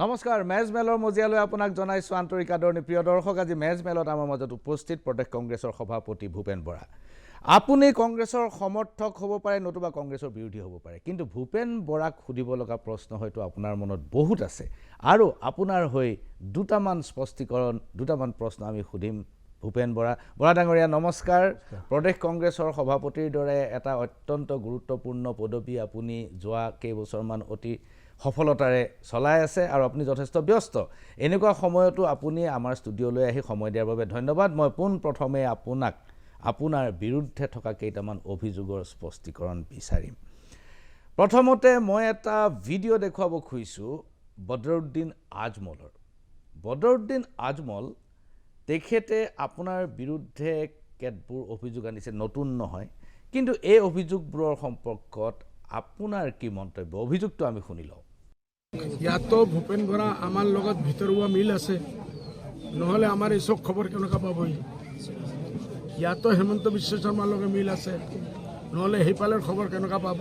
নমস্কাৰ মেজ মেলৰ মজিয়ালৈ আপোনাক জনাইছো আন্তৰিক আদৰণি প্ৰিয় দৰ্শক আজি মেজ মেলত আমাৰ মাজত উপস্থিত প্ৰদেশ কংগ্ৰেছৰ সভাপতি ভূপেন বৰা আপুনি কংগ্ৰেছৰ সমৰ্থক হ'ব পাৰে নতুবা কংগ্ৰেছৰ বিৰোধী হ'ব পাৰে কিন্তু ভূপেন বৰাক সুধিব লগা প্ৰশ্ন হয়তো আপোনাৰ মনত বহুত আছে আৰু আপোনাৰ হৈ দুটামান স্পষ্টীকৰণ দুটামান প্ৰশ্ন আমি সুধিম ভূপেন বৰা ডাঙৰীয়া নমস্কাৰ প্ৰদেশ কংগ্ৰেছৰ সভাপতিৰ দৰে এটা অত্যন্ত গুৰুত্বপূৰ্ণ পদবী আপুনি যোৱা কেইবছৰমান অতি সফলতাৰে চলাই আছে আৰু আপুনি যথেষ্ট ব্যস্ত এনেকুৱা সময়তো আপুনি আমাৰ ষ্টুডিঅ'লৈ আহি সময় দিয়াৰ বাবে ধন্যবাদ মই প্ৰথমে আপোনাক আপোনাৰ বিৰুদ্ধে থকা কেইটামান অভিযোগৰ স্পষ্টীকৰণ বিচাৰিম প্ৰথমতে মই এটা ভিডিঅ' দেখুৱাব খুজিছোঁ বদৰুদ্দিন আজমল তেখেতে আপোনাৰ বিৰুদ্ধে কেতবোৰ অভিযোগ আনিছে নতুন নহয় কিন্তু এই অভিযোগবোৰৰ সম্পৰ্কত আপোনাৰ কি মন্তব্য অভিযোগটো আমি শুনি লওঁ ইয়াতো ভূপেন বৰা আমাৰ লগত ভিতৰুৱা মিল আছে নহ'লে আমাৰ এই চব খবৰ কেনেকুৱা পাবহি ইয়াতো হেমন্ত বিশ্ব শৰ্মাৰ লগত মিল আছে নহ'লে সেইফালৰ খবৰ কেনেকুৱা পাব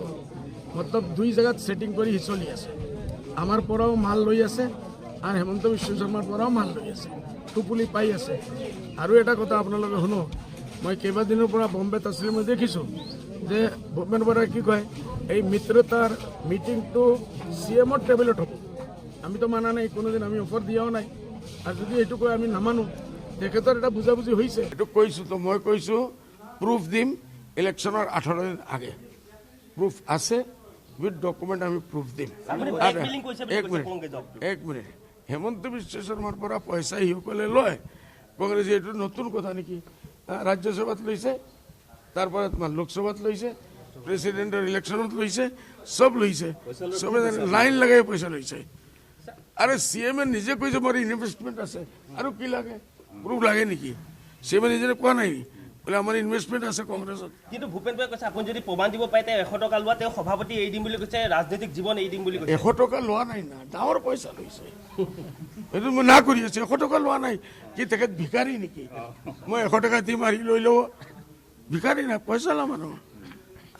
মতলব দুই জেগাত ছেটিং কৰি চলি আছে আমাৰ পৰাও মাল লৈ আছে আৰু হেমন্ত বিশ্ব শৰ্মাৰ পৰাও মাল লৈ আছে টুপুলি পাই আছে আৰু এটা কথা আপোনালোকে শুনক মই কেইবাদিনৰ পৰা বম্বেত আছিলোঁ মই দেখিছোঁ যে ভূপেন বৰাই কি কয় এই মিত্ৰতাৰ মিটিংটো CMৰ টেবুলত হ'ব আমিতো মানা নাই কোনোদিন আমি অফাৰ দিয়াও নাই আৰু যদি এইটো কয় আমি নামানো তেখেতৰ এটা বুজাবুজি হৈছে এইটো কৈছোঁ তো মই কৈছোঁ প্ৰুফ দিম ইলেকশ্যনৰ 18 দিন আগে প্ৰুফ আছে উইথ ডকুমেণ্ট আমি প্ৰুফ দিম এক মিনিট হেমন্ত বিশ্ব শৰ্মাৰ পৰা পইচা সিসকলে লয় কংগ্ৰেছে এইটো নতুন কথা নেকি ৰাজ্যসভাত লৈছে তাৰপৰা তোমাৰ লোকসভাত লৈছে প্ৰেচিডেণ্টৰ ইলেকশ্যনত লৈছে চব লৈছে চবে লাইন লগাই পইচা লৈছে আৰু CMে নিজে কৈছে মোৰ ইনভেষ্টমেণ্ট আছে আৰু কি লাগে প্ৰুফ লাগে নেকি CMে নিজে কোৱা নাই বোলে আমাৰ ইনভেষ্টমেণ্ট আছে কংগ্ৰেছত কিন্তু ভূপেন বৰাই কৈছে আপুনি যদি প্ৰমাণ দিব পাৰে তেওঁ 100 টকা লোৱা তেওঁ সভাপতি এৰি দিম বুলি কৈছে ৰাজনৈতিক জীৱন এৰি দিম বুলি কৈছে 100 টকা লোৱা নাই না ডাঙৰ পইচা লৈছে এইটো মই না কৰি আছো 100 টকা লোৱা নাই কি তেখেত ভিকাৰী নেকি মই 100 টকা দি মাৰি লৈ লওঁ ভিকাৰী না পইচা লোৱা মানুহ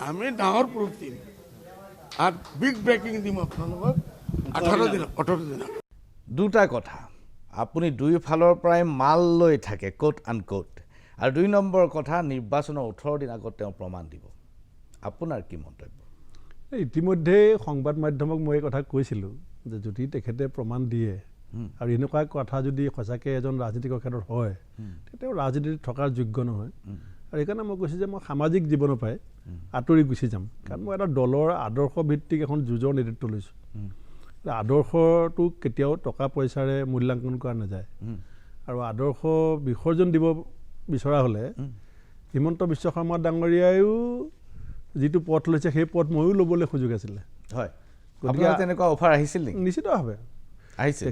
আমি ডাঙৰ প্ৰুফ দিম আৰু বিগ ব্ৰেকিং দিম আপোনালোকক 18 দিন দুটা কথা আপুনি দুইফালৰ পৰাই মাল লৈ থাকে কোট আনকোট আৰু দুই নম্বৰ কথা নিৰ্বাচনৰ 18 দিন আগত তেওঁ প্ৰমাণ দিব আপোনাৰ কি মন্তব্য ইতিমধ্যে সংবাদ মাধ্যমক মই এই কথা কৈছিলোঁ যে যদি তেখেতে প্ৰমাণ দিয়ে আৰু এনেকুৱা কথা যদি সঁচাকৈ এজন ৰাজনীতিকৰ ক্ষেত্ৰত হয় তেতিয়া ৰাজনীতিত থকাৰ যোগ্য নহয় আৰু সেইকাৰণে মই কৈছোঁ যে মই সামাজিক জীৱনৰ পৰাই আঁতৰি গুচি যাম কাৰণ মই এটা দলৰ আদৰ্শ ভিত্তিক এখন যুঁজৰ নেতৃত্ব লৈছোঁ আদৰ্শটো কেতিয়াও টকা পইচাৰে মূল্যাংকন কৰা নাযায় আৰু আদৰ্শ বিসৰ্জন দিব বিচৰা হ'লে হিমন্ত বিশ্ব শৰ্মা ডাঙৰীয়ায়ো যিটো পথ লৈছে সেই পথ ময়ো ল'বলৈ সুযোগ আছিলে হয় গতিকে তেনেকুৱা অফাৰ আহিছিল নেকি নিশ্চিতভাৱে আহিছে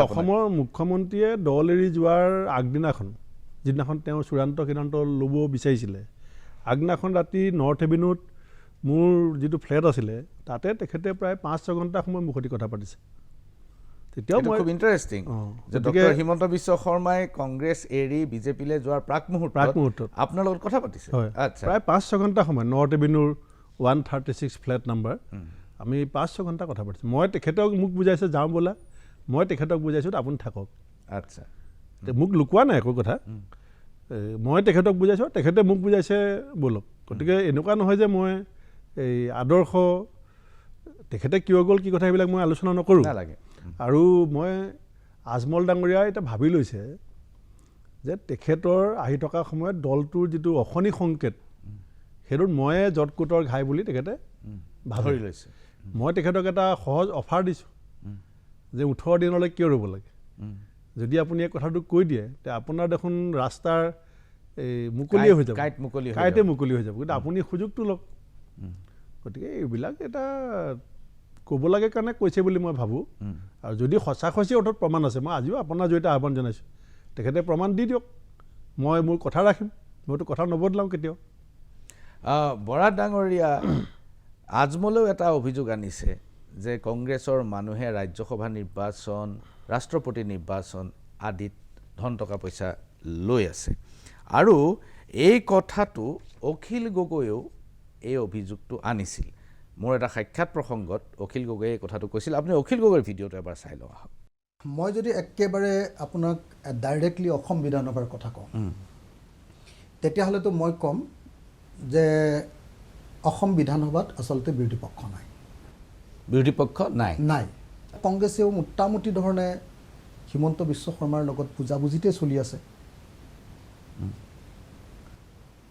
অসমৰ মুখ্যমন্ত্ৰীয়ে দল এৰি যোৱাৰ আগদিনাখন যিদিনাখন তেওঁ চূড়ান্ত সিদ্ধান্ত ল'ব বিচাৰিছিলে আগদিনাখন ৰাতি নৰ্থ এভিনিউত মোৰ যিটো ফ্লেট আছিলে তাতে তেখেতে প্ৰায় 5-6 ঘণ্টা সময় মোৰ সৈতে কথা পাতিছে তেতিয়াও মই খুব ইণ্টাৰেষ্টিং যে ডক্টৰ হিমন্ত বিশ্ব শৰ্মাই কংগ্ৰেছ এৰি বিজেপিলৈ যোৱাৰ প্ৰাক মুহূৰ্তত আপোনাৰ লগত কথা পাতিছে আচ্ছা প্ৰায় 5-6 ঘণ্টা সময় নৰ্থ এভিনিউৰ 136 ফ্লেট নাম্বাৰ আমি 5-6 ঘণ্টা কথা পাতিছোঁ মই তেখেতক মোক বুজাইছে যাওঁ বোলা মই তেখেতক বুজাইছোঁ আপুনি থাকক আচ্ছা মোক লুকোৱা নাই একো কথা মই তেখেতক বুজাইছোঁ তেখেতে মোক বুজাইছে ব'লক গতিকে এনেকুৱা নহয় যে মই এই আদৰ্শ তেখেতে কিয় গ'ল কি কথা এইবিলাক মই আলোচনা নকৰোঁ নালাগে আৰু মই আজমল ডাঙৰীয়াই এতিয়া ভাবি লৈছে যে তেখেতৰ আহি থকা সময়ত দলটোৰ যিটো অশনি সংকেত সেইটোত ময়ে জটকোটৰ ঘাই বুলি তেখেতে ভাবি লৈছে মই তেখেতক এটা সহজ অফাৰ দিছোঁ যে 18 দিনলৈ কিয় ৰ'ব লাগে যদি আপুনি এই কথাটো কৈ দিয়ে তে আপোনাৰ দেখোন ৰাস্তাৰ এই মুকলি হৈ যাব কাইটে মুকলি হৈ যাব কিন্তু আপুনি সুযোগটো লওক গতিকে এইবিলাক এটা ক'ব লাগে কাৰণে কৈছে বুলি মই ভাবোঁ আৰু যদি সঁচা অৰ্থত প্ৰমাণ আছে মই আজিও আপোনাৰ জৰিয়তে আহ্বান জনাইছোঁ তেখেতে প্ৰমাণ দি দিয়ক মই মোৰ কথা ৰাখিম মইতো কথা নবদলাওঁ কেতিয়াও বৰা ডাঙৰীয়া আজমলেও এটা অভিযোগ আনিছে যে কংগ্ৰেছৰ মানুহে ৰাজ্যসভা নিৰ্বাচন ৰাষ্ট্ৰপতি নিৰ্বাচন আদিত ধন টকা পইচা লৈ আছে আৰু এই কথাটো অখিল গগৈয়েও এই অভিযোগটো আনিছিল মোৰ এটা সাক্ষাৎ প্ৰসংগত অখিল গগৈয়ে এই কথাটো কৈছিল আপুনি অখিল গগৈৰ ভিডিঅ'টো এবাৰ চাই লওক আহক মই যদি একেবাৰে আপোনাক ডাইৰেক্টলি অসম বিধানসভাৰ কথা কওঁ তেতিয়াহ'লেতো মই ক'ম যে অসম বিধানসভাত আচলতে বিৰোধী পক্ষ নাই বিৰোধী পক্ষ নাই কংগ্ৰেছেও মোটামুটি ধৰণে হিমন্ত বিশ্ব শৰ্মাৰ লগত বুজাবুজিতে চলি আছে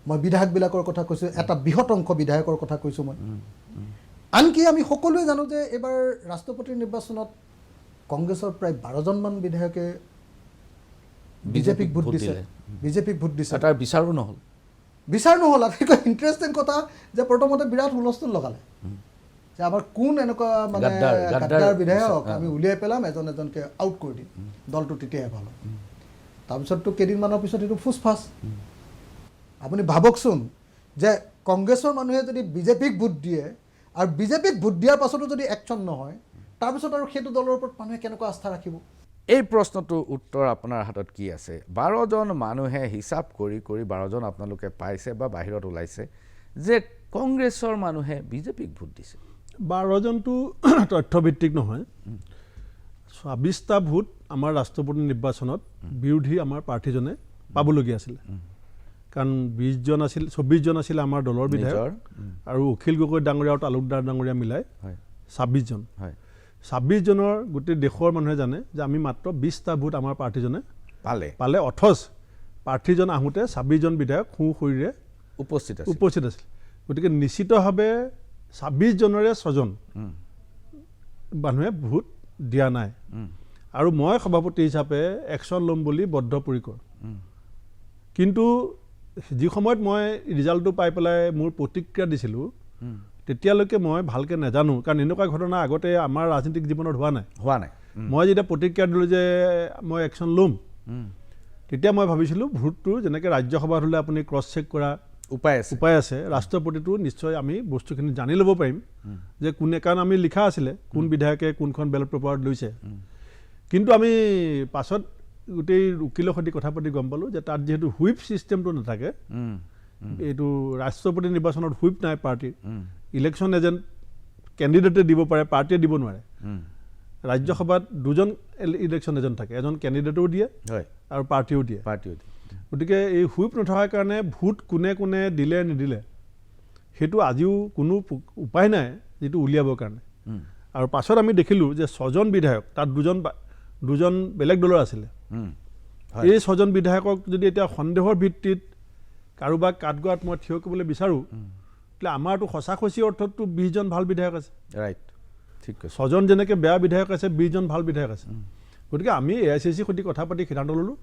মই বিধায়কবিলাকৰ কথা কৈছোঁ এটা বৃহৎ অংশ বিধায়কৰ কথা কৈছোঁ মই আনকি আমি সকলোৱে জানো যে এইবাৰ ৰাষ্ট্ৰপতিৰ নিৰ্বাচনত কংগ্ৰেছৰ প্ৰায় 12জনমান বিধায়কে বিজেপিক ভোট দিছে তাৰ বিচাৰো নহ'ল আটাইতকৈ ইণ্টাৰেষ্টিং কথা যে প্ৰথমতে বিৰাট হুলস্থুল লগালে যে আমাৰ কোন এনেকুৱা মানে গাদ্দাৰ বিধায়ক আমি উলিয়াই পেলাম এজনকৈ আউট কৰি দিম দলটো তেতিয়াহে ভাল হ'ব তাৰপিছততো কেইদিনমানৰ পিছত এইটো ফুচফাচ আপুনি ভাবকচোন যে কংগ্ৰেছৰ মানুহে যদি বিজেপিক ভোট দিয়ে আৰু বিজেপিক ভোট দিয়াৰ পাছতো যদি একশ্যন নহয় তাৰপিছত আৰু সেইটো দলৰ ওপৰত মানুহে কেনেকুৱা আস্থা ৰাখিব এই প্ৰশ্নটোৰ উত্তৰ আপোনাৰ হাতত কি আছে 12জন মানুহে হিচাপ কৰি 12জন আপোনালোকে পাইছে বা বাহিৰত ওলাইছে যে কংগ্ৰেছৰ মানুহে বিজেপিক ভোট দিছে 12জনটো তথ্যভিত্তিক নহয় 26টা ভোট আমাৰ ৰাষ্ট্ৰপতি নিৰ্বাচনত বিৰোধী আমাৰ প্ৰাৰ্থীজনে পাবলগীয়া আছিলে কাৰণ 24জন আছিল আমাৰ দলৰ বিধায়ক আৰু অখিল গগৈ ডাঙৰীয়া আৰু তালুকদাৰ ডাঙৰীয়া মিলাই 26জন 26জনৰ গোটেই দেশৰ মানুহে জানে যে আমি মাত্ৰ 20টা ভোট আমাৰ প্ৰাৰ্থীজনে পালে অথচ প্ৰাৰ্থীজন আহোঁতে 26জন বিধায়ক শৰীৰে উপস্থিত আছিল গতিকে নিশ্চিতভাৱে 26জনৰে 6জন মানুহে ভোট দিয়া নাই আৰু মই সভাপতি হিচাপে একশ্যন ল'ম বুলি বদ্ধপৰিকৰ কিন্তু যি সময়ত মই ৰিজাল্টটো পাই পেলাই মোৰ প্ৰতিক্ৰিয়া দিছিলোঁ তেতিয়ালৈকে মই ভালকৈ নাজানো কাৰণ এনেকুৱা ঘটনা আগতে আমাৰ ৰাজনীতিক জীৱনত হোৱা নাই মই যেতিয়া প্ৰতিক্ৰিয়া দিলোঁ যে মই একশ্যন ল'ম তেতিয়া মই ভাবিছিলোঁ ভোটটো যেনেকৈ ৰাজ্যসভাত হ'লে আপুনি ক্ৰছ চেক কৰা উপায় আছে ৰাষ্ট্ৰপতিটো নিশ্চয় আমি বস্তুখিনি জানি ল'ব পাৰিম যে কোনে কাৰণ আমি লিখা আছিলে কোন বিধায়কে কোনখন বেলট পেপাৰত লৈছে কিন্তু আমি পাছত গোটেই উকিলৰ সৈতে কথা পাতি গম পালোঁ যে তাত যিহেতু হুইপ ছিষ্টেমটো নাথাকে এইটো ৰাষ্ট্ৰপতি নিৰ্বাচনত হুইপ নাই পাৰ্টিৰ ইলেকশ্যন এজেণ্ট কেণ্ডিডেটে দিব পাৰে পাৰ্টিয়ে দিব নোৱাৰে ৰাজ্যসভাত 2জন ইলেকশ্যন এজেণ্ট থাকে এজন কেণ্ডিডেটেও দিয়ে আৰু পাৰ্টিও দিয়ে গতিকে এই হুইপ নথকাৰ কাৰণে ভোট কোনে কোনে দিলে নিদিলে সেইটো আজিও কোনো উপায় নাই যিটো উলিয়াবৰ কাৰণে আৰু পাছত আমি দেখিলোঁ যে 6জন বিধায়ক তাত 2জন বেলেগ দলৰ আছিলে এই 6জন বিধায়কক যদি এতিয়া সন্দেহৰ ভিত্তিত কাৰোবাক কাঠগড়াত মই থিয় কৰিবলৈ বিচাৰোঁ তেতিয়াহ'লে আমাৰতো সঁচাসঁচি অৰ্থততো 20জন ভাল বিধায়ক আছে ঠিক কৈছে 6জন যেনেকৈ বেয়া বিধায়ক আছে 20জন ভাল বিধায়ক আছে গতিকে আমি AICCৰ সৈতে কথা পাতি সিদ্ধান্ত ল'লোঁ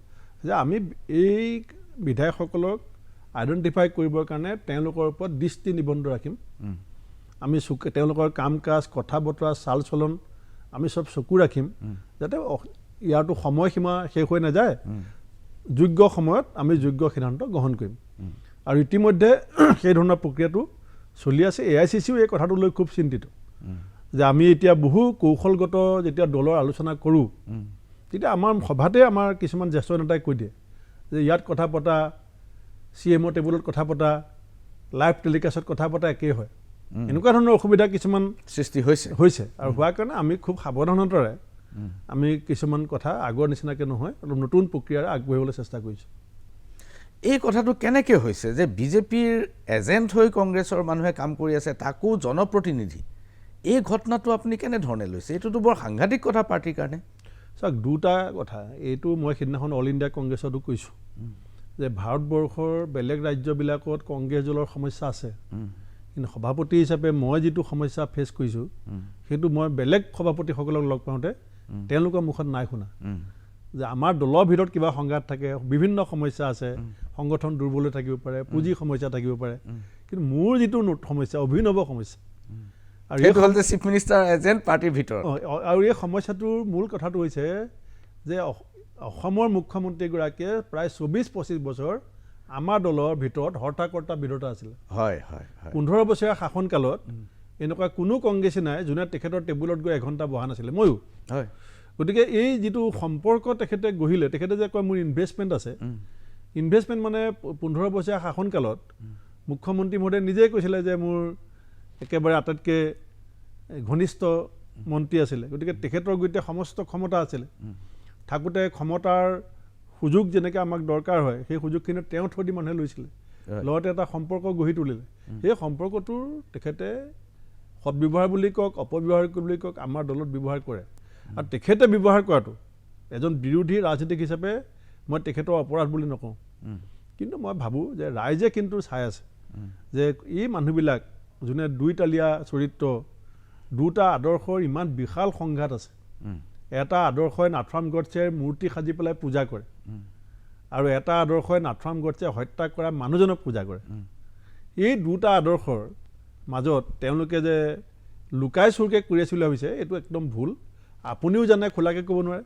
যে আমি এই বিধায়কসকলক আইডেণ্টিফাই কৰিবৰ কাৰণে তেওঁলোকৰ ওপৰত দৃষ্টি নিবন্ধ ৰাখিম আমি তেওঁলোকৰ কাম কাজ কথা বতৰা চাল চলন আমি চব চকু ৰাখিম যাতে ইয়াৰটো সময়সীমা শেষ হৈ নাযায় যোগ্য সময়ত আমি যোগ্য সিদ্ধান্ত গ্ৰহণ কৰিম আৰু ইতিমধ্যে সেই ধৰণৰ প্ৰক্ৰিয়াটো চলি আছে AICCও এই কথাটো লৈ খুব চিন্তিত যে আমি এতিয়া বহু কৌশলগত যেতিয়া দলৰ আলোচনা কৰোঁ তেতিয়া আমাৰ সভাতে আমাৰ কিছুমান জ্যেষ্ঠ নেতাই কৈ দিয়ে যে ইয়াত কথা পতা CMৰ টেবুলত কথা পতা লাইভ টেলিকাষ্টত কথা পতা একেই হয় এনেকুৱা ধৰণৰ অসুবিধা কিছুমান সৃষ্টি হৈছে আৰু হোৱাৰ কাৰণে আমি খুব সাৱধানতাৰে আমি কিছুমান কথা আগৰ নিচিনাকৈ নহয় অলপ নতুন প্ৰক্ৰিয়াৰে আগবাঢ়িবলৈ চেষ্টা কৰিছোঁ এই কথাটো কেনেকৈ হৈছে যে বিজেপিৰ এজেণ্ট হৈ কংগ্ৰেছৰ মানুহে কাম কৰি আছে তাকো জনপ্ৰতিনিধি এই ঘটনাটো আপুনি কেনেধৰণে লৈছে এইটোতো বৰ সাংঘাতিক কথা পাৰ্টিৰ কাৰণে চাওক দুটা কথা এইটো মই সিদিনাখন অল ইণ্ডিয়া কংগ্ৰেছতো কৈছোঁ যে ভাৰতবৰ্ষৰ বেলেগ ৰাজ্যবিলাকত কংগ্ৰেছ দলৰ সমস্যা আছে কিন্তু সভাপতি হিচাপে মই যিটো সমস্যা ফেচ কৰিছোঁ সেইটো মই বেলেগ সভাপতিসকলক লগ পাওঁতে তেওঁলোকৰ মুখত নাই শুনা যে আমাৰ দলৰ ভিতৰত কিবা সংঘাত থাকে বিভিন্ন সমস্যা আছে সংগঠন দুৰ্বল হৈ থাকিব পাৰে পুঁজি সমস্যা থাকিব পাৰে কিন্তু মোৰ যিটো সমস্যা অভিনৱ সমস্যা আৰু এইটো হ'ল যে চিফ মিনিষ্টাৰ এজেণ্ট পাৰ্টিৰ ভিতৰত আৰু এই সমস্যাটোৰ মূল কথাটো হৈছে যে অসমৰ মুখ্যমন্ত্ৰীগৰাকীয়ে প্ৰায় 24-25 বছৰ আমাৰ দলৰ ভিতৰত হৰ্তাকৰ্তা বিৰোধতা আছিলে 15 বছৰীয়া শাসনকালত এনেকুৱা কোনো কংগ্ৰেছী নাই যোনে তেখেতৰ টেবুলত গৈ এঘণ্টা বহা নাছিলে ময়ো গতিকে এই যিটো সম্পৰ্ক তেখেতে গঢ়িলে তেখেতে যে কয় মোৰ ইনভেষ্টমেণ্ট আছে ইনভেষ্টমেণ্ট মানে 15 বছৰীয়া শাসনকালত মুখ্যমন্ত্ৰী মহোদয়ে নিজেই কৈছিলে যে মোৰ একেবাৰে আটাইতকৈ ঘনিষ্ঠ মন্ত্ৰী আছিলে গতিকে তেখেতৰ গোটেই সমস্ত ক্ষমতা আছিলে থাকোঁতে ক্ষমতাৰ সুযোগ যেনেকৈ আমাক দৰকাৰ হয় সেই সুযোগখিনি তেওঁ থৈ দি মানুহে লৈছিলে লগতে এটা সম্পৰ্ক গঢ়ি তুলিলে সেই সম্পৰ্কটোৰ তেখেতে সদব্যৱহাৰ বুলি কওক অপব্যৱহাৰ বুলি কওক আমাৰ দলত ব্যৱহাৰ কৰে আৰু তেখেতে ব্যৱহাৰ কৰাটো এজন বিৰোধী ৰাজনীতিক হিচাপে মই তেখেতৰ অপৰাধ বুলি নকওঁ কিন্তু মই ভাবোঁ যে ৰাইজে কিন্তু চাই আছে যে এই মানুহবিলাক যোনে দুইতালীয়া চৰিত্ৰ দুটা আদৰ্শৰ ইমান বিশাল সংঘাত আছে এটা আদৰ্শই নাথুৰাম গডছেৰ মূৰ্তি সাজি পেলাই পূজা কৰে আৰু এটা আদৰ্শই নাথুৰাম গডছে হত্যা কৰা মানুহজনক পূজা কৰে এই দুটা আদৰ্শৰ মাজত তেওঁলোকে যে লুকাই চুৰকৈ কৰি আছিল বুলি ভাবিছে এইটো একদম ভুল আপুনিও জানে খোলাকৈ ক'ব নোৱাৰে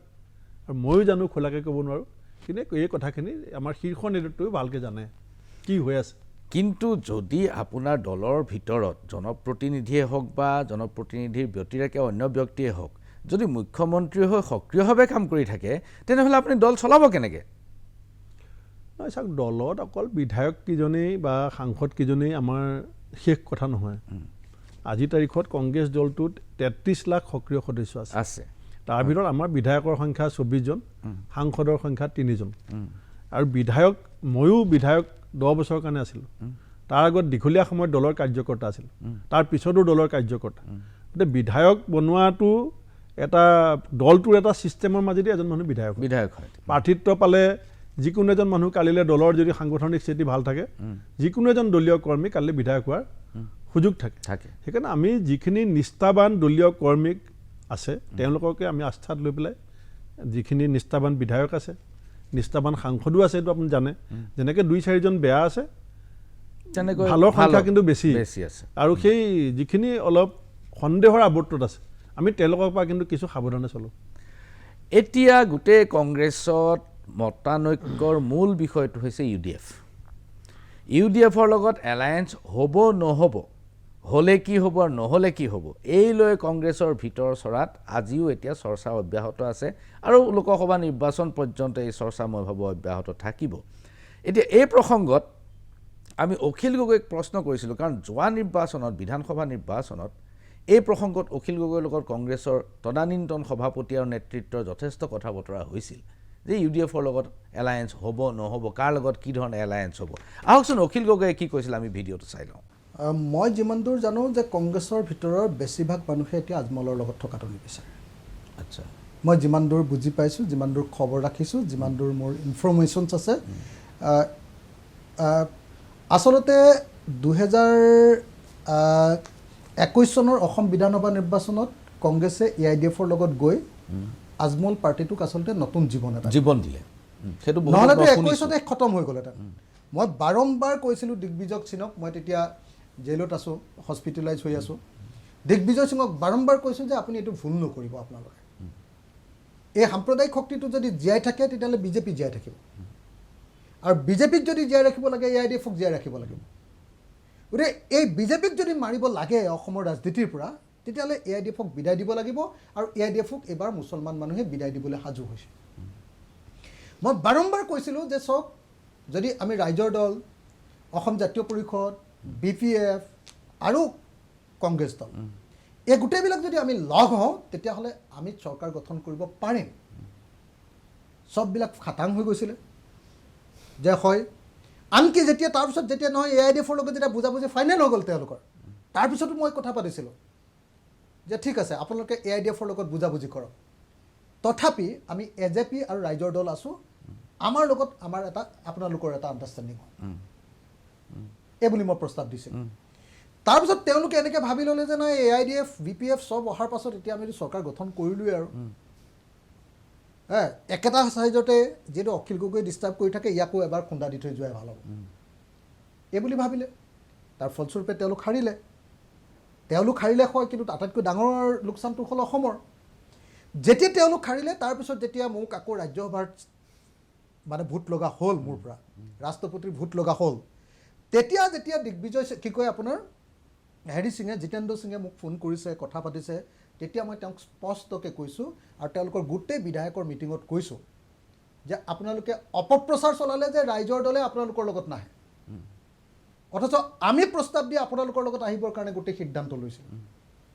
আৰু ময়ো জানো খোলাকৈ ক'ব নোৱাৰোঁ কিন্তু এই কথাখিনি আমাৰ শীৰ্ষ নেতৃত্বও ভালকৈ জানে কি হৈ আছে কিন্তু যদি আপোনাৰ দলৰ ভিতৰত জনপ্ৰতিনিধিয়ে হওক বা জনপ্ৰতিনিধিৰ ব্যতিৰেকে অন্য ব্যক্তিয়ে হওক যদি মুখ্যমন্ত্ৰী হৈ সক্ৰিয়ভাৱে কাম কৰি থাকে তেনেহ'লে আপুনি দল চলাব কেনেকৈ নহয় চাওক দলত অকল বিধায়ক কেইজনেই বা সাংসদ কেইজনেই আমাৰ শেষ কথা নহয় আজিৰ তাৰিখত কংগ্ৰেছ দলটোত ৩৩ লাখ সক্ৰিয় সদস্য আছে তাৰ ভিতৰত আমাৰ বিধায়কৰ সংখ্যা ২৪ জন সাংসদৰ সংখ্যা ৩ জন আৰু বিধায়ক ময়ো বিধায়ক 10 বছৰৰ কাৰণে আছিলোঁ তাৰ আগত দীঘলীয়া সময়ত দলৰ কাৰ্যকৰ্তা আছিল তাৰ পিছতো দলৰ কাৰ্যকৰ্তা গতিকে বিধায়ক বনোৱাটো এটা দলটোৰ এটা ছিষ্টেমৰ মাজেদি এজন মানুহ বিধায়ক হয় প্ৰাৰ্থিত্ব পালে যিকোনো এজন মানুহ কালিলৈ দলৰ যদি সাংগঠনিক স্থিতি ভাল থাকে যিকোনো এজন দলীয় কৰ্মী কালিলৈ বিধায়ক হোৱাৰ সুযোগ থাকে সেইকাৰণে আমি যিখিনি নিষ্ঠাবান দলীয় কৰ্মীক আছে তেওঁলোককে আমি আস্থাত লৈ পেলাই যিখিনি নিষ্ঠাবান বিধায়ক আছে নিষ্ঠাবান সাংসদো আছে এইটো আপুনি জানে যেনেকৈ 2-4 জন বেয়া আছে তেনেকৈ ভালৰ সংখ্যা কিন্তু বেছি আছে আৰু সেই যিখিনি অলপ সন্দেহৰ আৱৰ্তত আছে আমি তেওঁলোকৰ পৰা কিন্তু কিছু সাৱধানে চলোঁ এতিয়া গোটেই কংগ্ৰেছত মতানৈক্যৰ মূল বিষয়টো হৈছে ইউডিএফৰ লগত এলায়েন্স হ'ব নহ'ব হ'লে কি হ'ব আৰু নহ'লে কি হ'ব এই লৈ কংগ্ৰেছৰ ভিতৰ চৰাত আজিও এতিয়া চৰ্চা অব্যাহত আছে আৰু লোকসভা নিৰ্বাচন পৰ্যন্ত এই চৰ্চা মই ভাবোঁ অব্যাহত থাকিব এতিয়া এই প্ৰসংগত আমি অখিল গগৈক প্ৰশ্ন কৰিছিলোঁ কাৰণ যোৱা নিৰ্বাচনত বিধানসভা নিৰ্বাচনত এই প্ৰসংগত অখিল গগৈৰ লগত কংগ্ৰেছৰ তদানীন্তন সভাপতি আৰু নেতৃত্বৰ যথেষ্ট কথা বতৰা হৈছিল যে ইউডিএফৰ লগত এলায়েন্স হ'ব নহ'ব কাৰ লগত কি ধৰণৰ এলায়েন্স হ'ব আহকচোন অখিল গগৈয়ে কি কৈছিল আমি ভিডিঅ'টো চাই লওঁ মই যিমান দূৰ জানো যে কংগ্ৰেছৰ ভিতৰৰ বেছিভাগ মানুহে এতিয়া আজমলৰ লগত থকাটো নিবিচাৰে আচ্ছা মই যিমান দূৰ বুজি পাইছোঁ যিমান দূৰ খবৰ ৰাখিছোঁ যিমান দূৰ মোৰ ইনফৰমেশ্যনছ আছে আচলতে 2021 চনৰ অসম বিধানসভা নিৰ্বাচনত কংগ্ৰেছে AIDF লগত গৈ আজমল পাৰ্টিটোক আচলতে নতুন জীৱন দিলে সেইটো নহ'লেতো 21 খতম হৈ গ'ল এটা মই বাৰম্বাৰ কৈছিলোঁ দিগ্বিজয় সিঙক মই তেতিয়া জেলত আছোঁ হস্পিটেলাইজ হৈ আছোঁ দিগ্বিজয় সিঙক বাৰম্বাৰ কৈছোঁ যে আপুনি এইটো ভুল নকৰিব আপোনালোকে এই সাম্প্ৰদায়িক শক্তিটো যদি জীয়াই থাকে তেতিয়াহ'লে বিজেপি জীয়াই থাকিব আৰু বিজেপিক যদি জীয়াই ৰাখিব লাগে AIDFক জীয়াই ৰাখিব লাগিব গতিকে এই বিজেপিক যদি মাৰিব লাগে অসমৰ ৰাজনীতিৰ পৰা তেতিয়াহ'লে AIDFক বিদায় দিব লাগিব আৰু AIDFক এইবাৰ মুছলমান মানুহে বিদায় দিবলৈ সাজু হৈছে মই বাৰম্বাৰ কৈছিলোঁ যে চাওক যদি আমি ৰাইজৰ দল অসম জাতীয় পৰিষদ BPF আৰু কংগ্ৰেছ দল এই গোটেইবিলাক যদি আমি লগ হওঁ তেতিয়াহ'লে আমি চৰকাৰ গঠন কৰিব পাৰিম চববিলাক খাটাং হৈ গৈছিলে যে হয় আনকি যেতিয়া তাৰপিছত যেতিয়া নহয় AIDFৰ লগত যেতিয়া বুজাবুজি ফাইনেল হৈ গ'ল তেওঁলোকৰ তাৰপিছতো মই কথা পাতিছিলোঁ যে ঠিক আছে আপোনালোকে AIDFৰ লগত বুজাবুজি কৰক তথাপি আমি AJP আৰু ৰাইজৰ দল আছোঁ আমাৰ লগত আমাৰ এটা আপোনালোকৰ এটা আণ্ডাৰষ্টেণ্ডিং হয় এই বুলি মই প্ৰস্তাৱ দিছিলোঁ তাৰপিছত তেওঁলোকে এনেকৈ ভাবি ল'লে যে নাই AIDF BPF চব অহাৰ পাছত এতিয়া আমি চৰকাৰ গঠন কৰিলোৱে আৰু একেটা চাইজতে যিটো অখিল গগৈ ডিষ্টাৰ্ব কৰি থাকে ইয়াকো এবাৰ খুন্দা দি থৈ যোৱাই ভাল হ'ব এই বুলি ভাবিলে তাৰ ফলস্বৰূপে তেওঁলোক হাৰিলে হয় কিন্তু আটাইতকৈ ডাঙৰ লোকচানটো হ'ল অসমৰ যেতিয়া তেওঁলোক হাৰিলে তাৰপিছত যেতিয়া মোক আকৌ ৰাজ্যসভাৰ মানে ভোট লগা হ'ল মোৰ পৰা ৰাষ্ট্ৰপতিৰ ভোট লগা হ'ল তেতিয়া যেতিয়া দিগ্বিজয় কি কয় আপোনাৰ জিতেন্দ্ৰ সিঙে মোক ফোন কৰিছে কথা পাতিছে তেতিয়া মই তেওঁক স্পষ্টকৈ কৈছোঁ আৰু তেওঁলোকৰ গোটেই বিধায়কৰ মিটিঙত কৈছোঁ যে আপোনালোকে অপপ্ৰচাৰ চলালে যে ৰাইজৰ দলে আপোনালোকৰ লগত নাহে অথচ আমি প্ৰস্তাৱ দি আপোনালোকৰ লগত আহিবৰ কাৰণে গোটেই সিদ্ধান্ত লৈছোঁ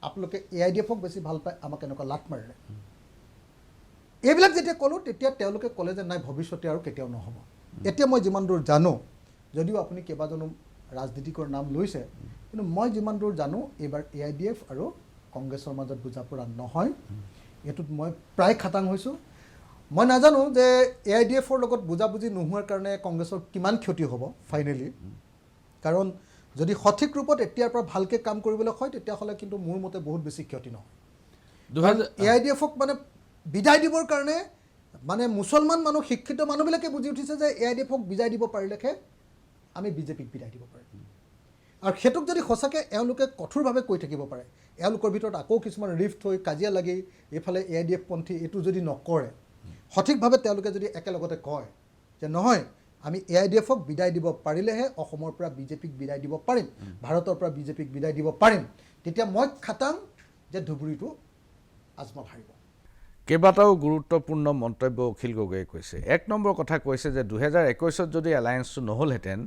আপোনালোকে AIDF-ক বেছি ভাল পায় আমাক এনেকুৱা লাট মাৰিলে এইবিলাক যেতিয়া ক'লোঁ তেতিয়া তেওঁলোকে ক'লে যে নাই ভৱিষ্যতে আৰু কেতিয়াও নহ'ব এতিয়া মই যিমান দূৰ জানো যদিও আপুনি কেইবাজনো ৰাজনীতিকৰ নাম লৈছে কিন্তু মই যিমান দূৰ জানো এইবাৰ AIDF আৰু কংগ্ৰেছৰ মাজত বুজাপৰা নহয় এইটোত মই প্ৰায় খাটাং হৈছোঁ মই নাজানো যে AIDF-ৰ লগত বুজাবুজি নোহোৱাৰ কাৰণে কংগ্ৰেছৰ কিমান ক্ষতি হ'ব ফাইনেলি কাৰণ যদি সঠিক ৰূপত এতিয়াৰ পৰা ভালকৈ কাম কৰিবলৈ হয় তেতিয়াহ'লে কিন্তু মোৰ মতে বহুত বেছি ক্ষতি নহয় AIDF-ক মানে বিদায় দিবৰ কাৰণে মানে মুছলমান মানুহ শিক্ষিত মানুহবিলাকে বুজি উঠিছে যে AIDF-ক বিদায় দিব পাৰিলেহে আমি বিজেপিক বিদায় দিব পাৰিম আৰু সেইটোক যদি সঁচাকৈ এওঁলোকে কঠোৰভাৱে কৈ থাকিব পাৰে এওঁলোকৰ ভিতৰত আকৌ কিছুমান ৰিফ্ট হৈ কাজিয়া লাগি এইফালে AIDF পন্থী এইটো যদি নকৰে সঠিকভাৱে তেওঁলোকে যদি একেলগতে কয় যে নহয় আমি AIDF-ক বিদায় দিব পাৰিলেহে অসমৰ পৰা বিজেপিক বিদায় দিব পাৰিম ভাৰতৰ পৰা বিজেপিক বিদায় দিব পাৰিম তেতিয়া মই খাটাং যে ধুবুৰীটো আজমল হাৰিব কেইবাটাও গুৰুত্বপূৰ্ণ মন্তব্য অখিল গগৈয়ে কৈছে 1 নম্বৰ কথা কৈছে যে 2021ত যদি এলায়েন্সটো নহ'লহেঁতেন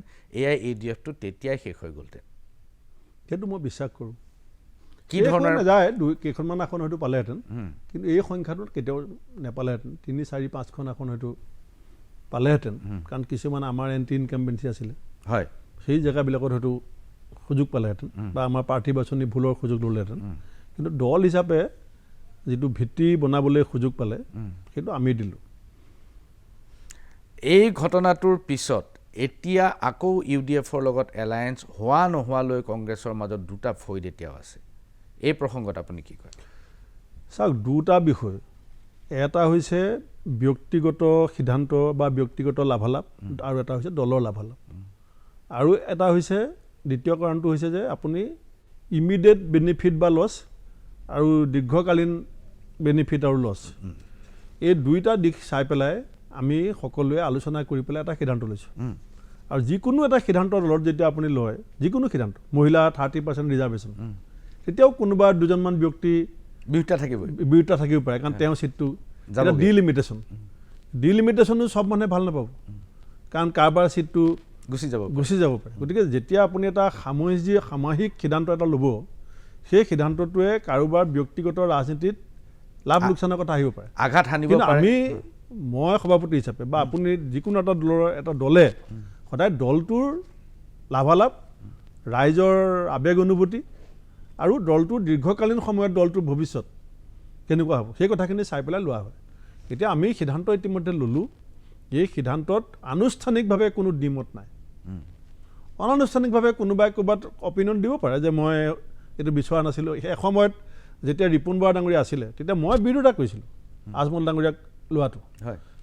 AIDF-টো তেতিয়াই শেষ হৈ গ'লহেঁতেন সেইটো মই বিশ্বাস কৰোঁ কি ধৰণৰ নাযায় কেইখনমান আসন হয়তো পালেহেঁতেন কিন্তু এই সংখ্যাটোত কেতিয়াও নেপালেহেঁতেন 3, 4, 5খন আসন হয়তো পালেহেঁতেন কাৰণ কিছুমান আমাৰ এণ্টি ইনকামবেঞ্চি আছিলে হয় সেই জেগাবিলাকত হয়তো সুযোগ পালেহেঁতেন বা আমাৰ প্ৰাৰ্থী বাছনি ভুলৰ সুযোগ ল'লেহেঁতেন কিন্তু দল হিচাপে যিটো ভিত্তি বনাবলৈ সুযোগ পালে সেইটো আমি দিলোঁ এই ঘটনাটোৰ পিছত এতিয়া আকৌ UDF-ৰ লগত এলায়েন্স হোৱা নোহোৱালৈ কংগ্ৰেছৰ মাজত দুটা ফৈদ এতিয়াও আছে এই প্ৰসংগত আপুনি কি কয় চাওক দুটা বিষয় এটা হৈছে ব্যক্তিগত সিদ্ধান্ত বা ব্যক্তিগত লাভালাভ আৰু এটা হৈছে দলৰ লাভালাভ আৰু এটা হৈছে দ্বিতীয় কাৰণটো হৈছে যে আপুনি ইমিডিয়েট বেনিফিট বা লছ আৰু দীৰ্ঘকালীন বেনিফিট আৰু লছ এই দুইটা দিশ চাই পেলাই আমি সকলোৱে আলোচনা কৰি পেলাই এটা সিদ্ধান্ত লৈছোঁ আৰু যিকোনো এটা সিদ্ধান্ত দলত যেতিয়া আপুনি লয় যিকোনো সিদ্ধান্ত মহিলা 30% ৰিজাৰ্ভেশ্যন তেতিয়াও কোনোবা দুজনমান ব্যক্তি বিৰোধিতা থাকিব পাৰে কাৰণ তেওঁ ছিটটো ডিলিমিটেশ্যনো চব মানুহে ভাল নাপাব কাৰণ কাৰোবাৰ ছিটটো গুচি যাব পাৰে গতিকে যেতিয়া আপুনি এটা সামূহিক সিদ্ধান্ত এটা ল'ব সেই সিদ্ধান্তটোৱে কাৰোবাৰ ব্যক্তিগত ৰাজনীতিত লাভ লোকচানৰ কথা আহিব পাৰে আঘাত হানিব পাৰে মই সভাপতি হিচাপে বা আপুনি যিকোনো এটা দলে সদায় দলটোৰ লাভালাভ ৰাইজৰ আৱেগ অনুভূতি আৰু দলটোৰ দীৰ্ঘকালীন সময়ত দলটোৰ ভৱিষ্যত কেনেকুৱা হ'ব সেই কথাখিনি চাই পেলাই লোৱা হয় এতিয়া আমি সিদ্ধান্ত ইতিমধ্যে ল'লোঁ এই সিদ্ধান্তত আনুষ্ঠানিকভাৱে কোনো দ্বিমত নাই অনানুষ্ঠানিকভাৱে কোনোবাই ক'ৰবাত অপিনিয়ন দিব পাৰে যে মই এইটো বিচৰা নাছিলোঁ এসময়ত যেতিয়া ৰিপুণ বৰা ডাঙৰীয়া আছিলে তেতিয়া মই বিৰোধিতা কৰিছিলোঁ আজমল ডাঙৰীয়াক লোৱাটো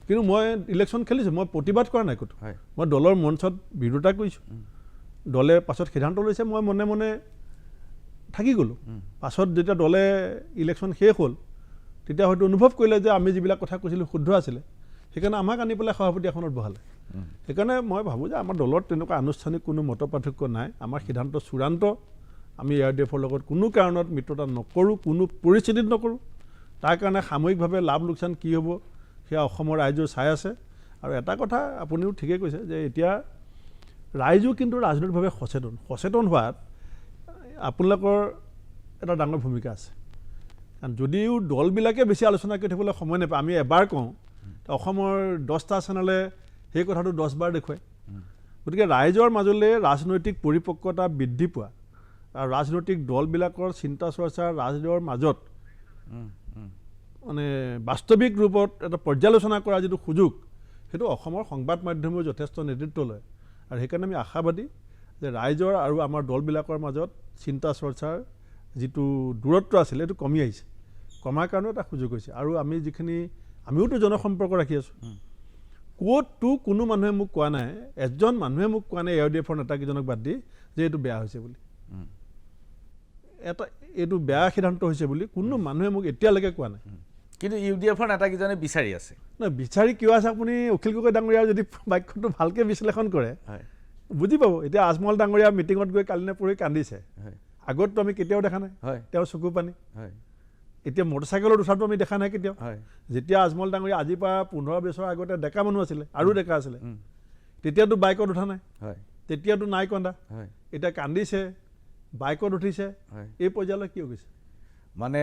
কিন্তু মই ইলেকশ্যন খেলিছোঁ মই প্ৰতিবাদ কৰা নাই ক'তো মই দলৰ মঞ্চত বিৰোধিতা কৰিছোঁ দলে পাছত সিদ্ধান্ত লৈছে মই মনে মনে থাকি গ'লোঁ পাছত যেতিয়া দলে ইলেকশ্যন শেষ হ'ল তেতিয়া হয়তো অনুভৱ কৰিলে যে আমি যিবিলাক কথা কৈছিলোঁ শুদ্ধ আছিলে সেইকাৰণে আমাক আনি পেলাই সভাপতি আসনত বহালে সেইকাৰণে মই ভাবোঁ যে আমাৰ দলত তেনেকুৱা আনুষ্ঠানিক কোনো মত পাৰ্থক্য নাই আমাৰ সিদ্ধান্ত চূড়ান্ত আমি AIDF-ৰ লগত কোনো কাৰণত মিত্ৰতা নকৰোঁ কোনো পৰিস্থিতিত নকৰোঁ তাৰ কাৰণে সাময়িকভাৱে লাভ লোকচান কি হ'ব সেয়া অসমৰ ৰাইজেও চাই আছে আৰু এটা কথা আপুনিও ঠিকেই কৈছে যে এতিয়া ৰাইজো কিন্তু ৰাজনৈতিকভাৱে সচেতন হোৱাত আপোনালোকৰ এটা ডাঙৰ ভূমিকা আছে কাৰণ যদিও দলবিলাকে বেছি আলোচনা কৰি থাকিবলৈ সময় নাপায় আমি এবাৰ কওঁ অসমৰ 10টা চেনেলে সেই কথাটো 10 বাৰ দেখুৱায় গতিকে ৰাইজৰ মাজলৈ ৰাজনৈতিক পৰিপক্কতা বৃদ্ধি পোৱা আৰু ৰাজনৈতিক দলবিলাকৰ চিন্তা চৰ্চা ৰাইজৰ মাজত মানে বাস্তৱিক ৰূপত এটা পৰ্যালোচনা কৰা যিটো সুযোগ সেইটো অসমৰ সংবাদ মাধ্যমেও যথেষ্ট নেতৃত্ব লয় আৰু সেইকাৰণে আমি আশাবাদী যে ৰাইজৰ আৰু আমাৰ দলবিলাকৰ মাজত চিন্তা চৰ্চাৰ যিটো দূৰত্ব আছিলে সেইটো কমি আহিছে কমাৰ কাৰণেও এটা সুযোগ হৈছে আৰু আমিওতো জনসম্পৰ্ক ৰাখি আছোঁ ক'ততো কোনো মানুহে মোক কোৱা নাই এজন মানুহে মোক কোৱা নাই AIDF-ৰ নেতাকেইজনক বাদ দি যে এইটো বেয়া হৈছে বুলি এইটো বেয়া সিদ্ধান্ত হৈছে বুলি কোনো মানুহে মোক এতিয়ালৈকে কোৱা নাই কিন্তু UDF-ৰ নেতাকেইজনে বিচাৰি আছে নহয় বিচাৰি কিয় আছে আপুনি অখিল গগৈ ডাঙৰীয়াৰ যদি বাক্যটো ভালকৈ বিশ্লেষণ কৰে বুজি পাব এতিয়া আজমল ডাঙৰীয়া মিটিঙত গৈ কালি নে পৰহি কান্দিছে আগততো আমি কেতিয়াও দেখা নাই তেওঁ চকু পানী এতিয়া মটৰচাইকেলত উঠাটো আমি দেখা নাই কেতিয়াও যেতিয়া আজমল ডাঙৰীয়া আজিৰ পৰা 15 বছৰ আগতে ডেকা মানুহ আছিলে আৰু ডেকা আছিলে তেতিয়াতো বাইকত উঠা নাই তেতিয়াতো নাই কন্দা, হয় এতিয়া কান্দিছে, বাইকত উঠিছে, হয় এই পৰ্যায়লৈ কিয় গৈছে? মানে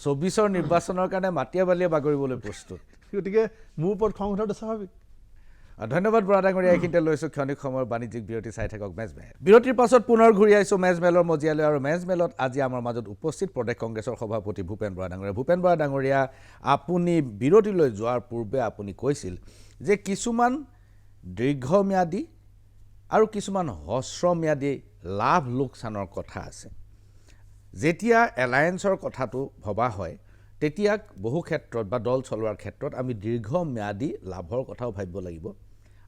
24ৰ নিৰ্বাচনৰ কাৰণে মাটিয়ে বালিয়ে বাগৰিবলৈ প্ৰস্তুত। গতিকে মোৰ ওপৰত খং উঠাটো স্বাভাৱিক। ধন্যবাদ বৰা ডাঙৰীয়া। এইখিনিতে লৈছোঁ ক্ষণিক সময়ৰ বাণিজ্যিক বিৰতি। চাই থাকক মেজমেল। বিৰতিৰ পাছত পুনৰ ঘূৰি আহিছোঁ মেজমেলৰ মজিয়ালৈ। আৰু মেজমেলত আজি আমাৰ মাজত উপস্থিত প্ৰদেশ কংগ্ৰেছৰ সভাপতি ভূপেন বৰা ডাঙৰীয়া। ভূপেন বৰা ডাঙৰীয়া, আপুনি বিৰতিলৈ যোৱাৰ পূৰ্বে আপুনি কৈছিল যে কিছুমান দীৰ্ঘম্যাদী আৰু কিছুমান হ্ৰস্বম্যাদী লাভ লোকচানৰ কথা আছে। যেতিয়া এলায়েন্সৰ কথাটো ভবা হয় তেতিয়া বহু ক্ষেত্ৰত বা দল চলোৱাৰ ক্ষেত্ৰত আমি দীৰ্ঘম্যাদী লাভৰ কথাও ভাবিব লাগিব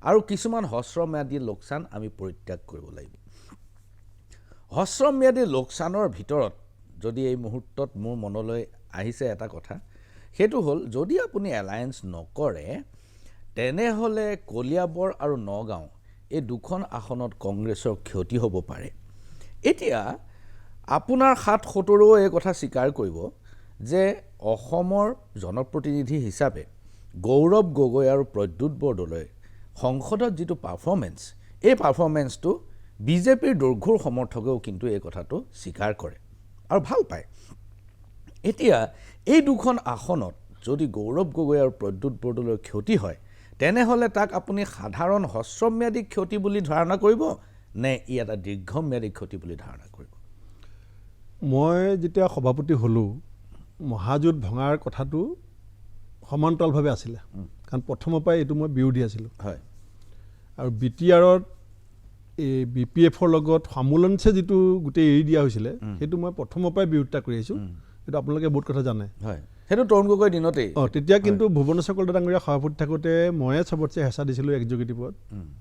আৰু কিছুমান হ্ৰস্বম্যাদী লোকচান আমি পৰিত্যাগ কৰিব লাগিব। হ্ৰস্বম্যাদী লোকচানৰ ভিতৰত যদি এই মুহূৰ্তত মোৰ মনলৈ আহিছে এটা কথা, সেইটো হ'ল যদি আপুনি এলায়েন্স নকৰে তেনেহ'লে কলিয়াবৰ আৰু নগাঁও এই দুখন আসনত কংগ্ৰেছৰ ক্ষতি হ'ব পাৰে। এতিয়া আপোনাৰ ৭-৭ও এই কথা স্বীকাৰ কৰিব যে অসমৰ জনপ্ৰতিনিধি হিচাপে গৌৰৱ গগৈ আৰু প্ৰদ্যুৎ বৰদলৈ সংসদত যিটো পাৰফৰ্মেঞ্চ, এই পাৰফৰ্মেঞ্চটো বিজেপিৰ দূৰঘূৰ সমৰ্থকেও কিন্তু এই কথাটো স্বীকাৰ কৰে আৰু ভাল পায়। এতিয়া এই দুখন আসনত যদি গৌৰৱ গগৈ আৰু প্ৰদ্যুৎ বৰদলৈৰ ক্ষতি হয় তেনেহ'লে তাক আপুনি সাধাৰণ হ্ৰস্বম্যাদী ক্ষতি বুলি ধাৰণা কৰিব নে ই এটা দীৰ্ঘম্যাদী ক্ষতি বুলি ধাৰণা কৰিব? মই যেতিয়া সভাপতি হ'লোঁ, মহাজোঁট ভঙাৰ কথাটো সমান্তৰালভাৱে আছিলে, কাৰণ প্ৰথমৰ পৰাই এইটো মই বিৰোধী আছিলোঁ। হয়। আৰু BTRত এই BPFৰ লগত সমোলঞ্চে যিটো গোটেই এৰি দিয়া হৈছিলে সেইটো মই প্ৰথমৰ পৰাই বিৰোধিতা কৰি আহিছোঁ। সেইটো আপোনালোকে বহুত কথা জানে। হয়, সেইটো তৰুণ গগৈ দিনতেই। তেতিয়া কিন্তু ভুৱনেশ্বৰ কলিতা ডাঙৰীয়া সভাপতি থাকোঁতে ময়ে চবতছে হেঁচা দিছিলোঁ এক্সিকিউটিভত।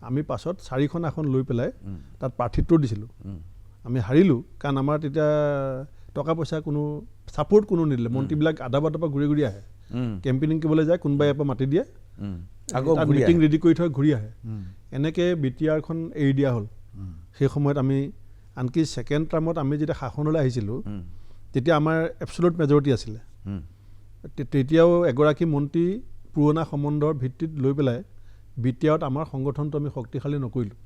আমি পাছত 4খন আসন লৈ পেলাই তাত প্ৰাৰ্থিত্ব দিছিলোঁ। আমি হাৰিলোঁ কাৰণ আমাৰ তেতিয়া টকা পইচা কোনো ছাপোৰ্ট কোনো নিদিলে। মন্ত্ৰীবিলাক আদা বাটৰ পৰা ঘূৰি ঘূৰি আহে, কেম্পেইনিং কৰিবলৈ যায়, কোনোবাই ইয়াৰ পৰা মাতি দিয়ে, আকৌ তাত মিটিং ৰেডি কৰি থৈ ঘূৰি আহে। এনেকৈ BTRখন এৰি দিয়া হ'ল। সেই সময়ত আমি আনকি ছেকেণ্ড টাৰ্মত আমি যেতিয়া শাসনলৈ আহিছিলোঁ তেতিয়া আমাৰ এবছলুট মেজৰিটি আছিলে। তেতিয়াও এগৰাকী মন্ত্ৰী পুৰণা সম্বন্ধৰ ভিত্তিত লৈ পেলাই BTRত আমাৰ সংগঠনটো আমি শক্তিশালী নকৰিলোঁ,